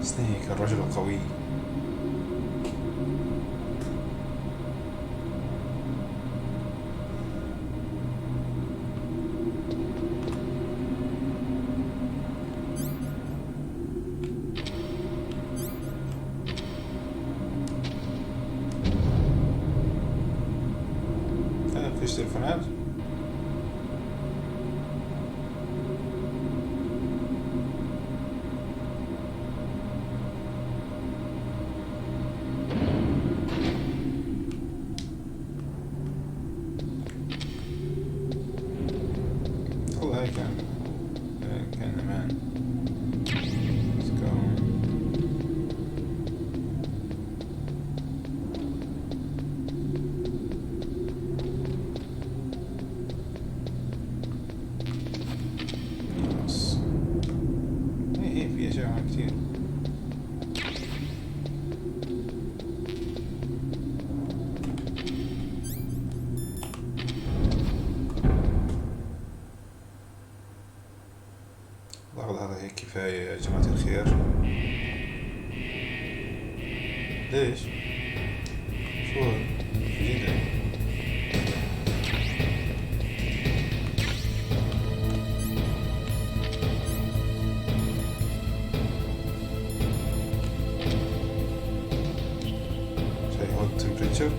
سنيك الرجل القوي. فيش تليفونات؟ والله كان أمان. Let's go. خلاص. إيه في أشياء كتير. أعتقد هذا هيك كفاية يا جماعة الخير. ليش؟ شو هذا؟ جديدة. شاي hot temperature.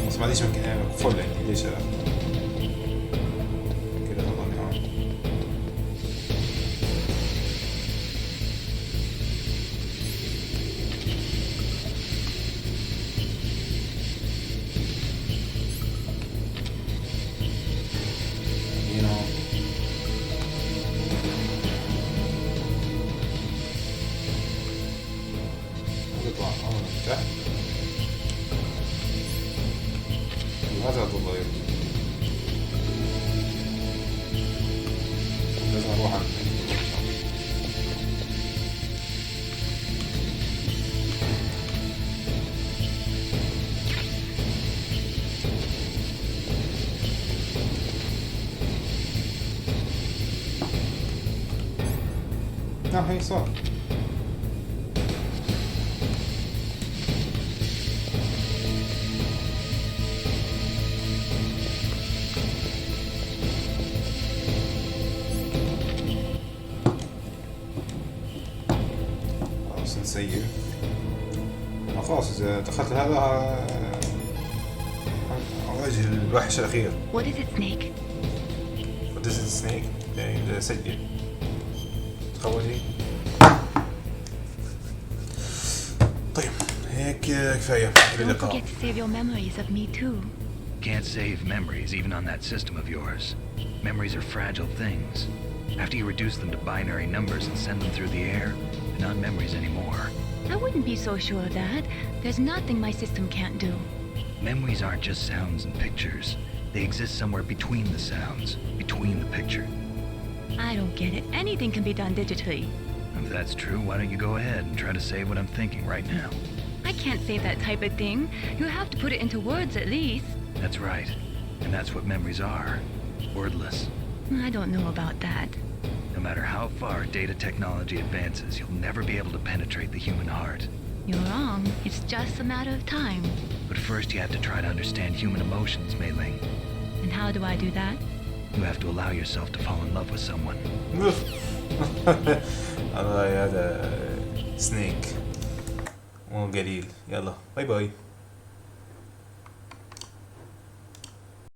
بس ما عنديش مكان فل عندي. ليش هذا؟ كده طبعا هون. You know. نطلع هون من تحت. هذا الضيق. لازم اروح عند ناحية يسار. خلاص نسيب. خلاص إذا دخلت هذا أواجه الوحش الأخير. What is it, Snake? What is it, Snake? يعني سجل. تخولي. طيب هيك كفاية. إلى Don't اللقاء. forget to save your memories of me too. Can't save memories even on that system of yours. Memories are fragile things. After you reduce them to binary numbers and send them through the air, they're not memories anymore. I wouldn't be so sure of that. There's nothing my system can't do. Memories aren't just sounds and pictures. They exist somewhere between the sounds, between the picture. I don't get it. Anything can be done digitally. If that's true, why don't you go ahead and try to say what I'm thinking right now? I can't say that type of thing. You have to put it into words at least. That's right. And that's what memories are. Wordless. I don't know about that. No matter how far data technology advances, you'll never be able to penetrate the human heart. You're wrong. It's just a matter of time. But first you have to try to understand human emotions, Mei Ling. And how do I do that? You have to allow yourself to fall in love with someone. الله هذا سنيك مو قليل. يلا باي باي.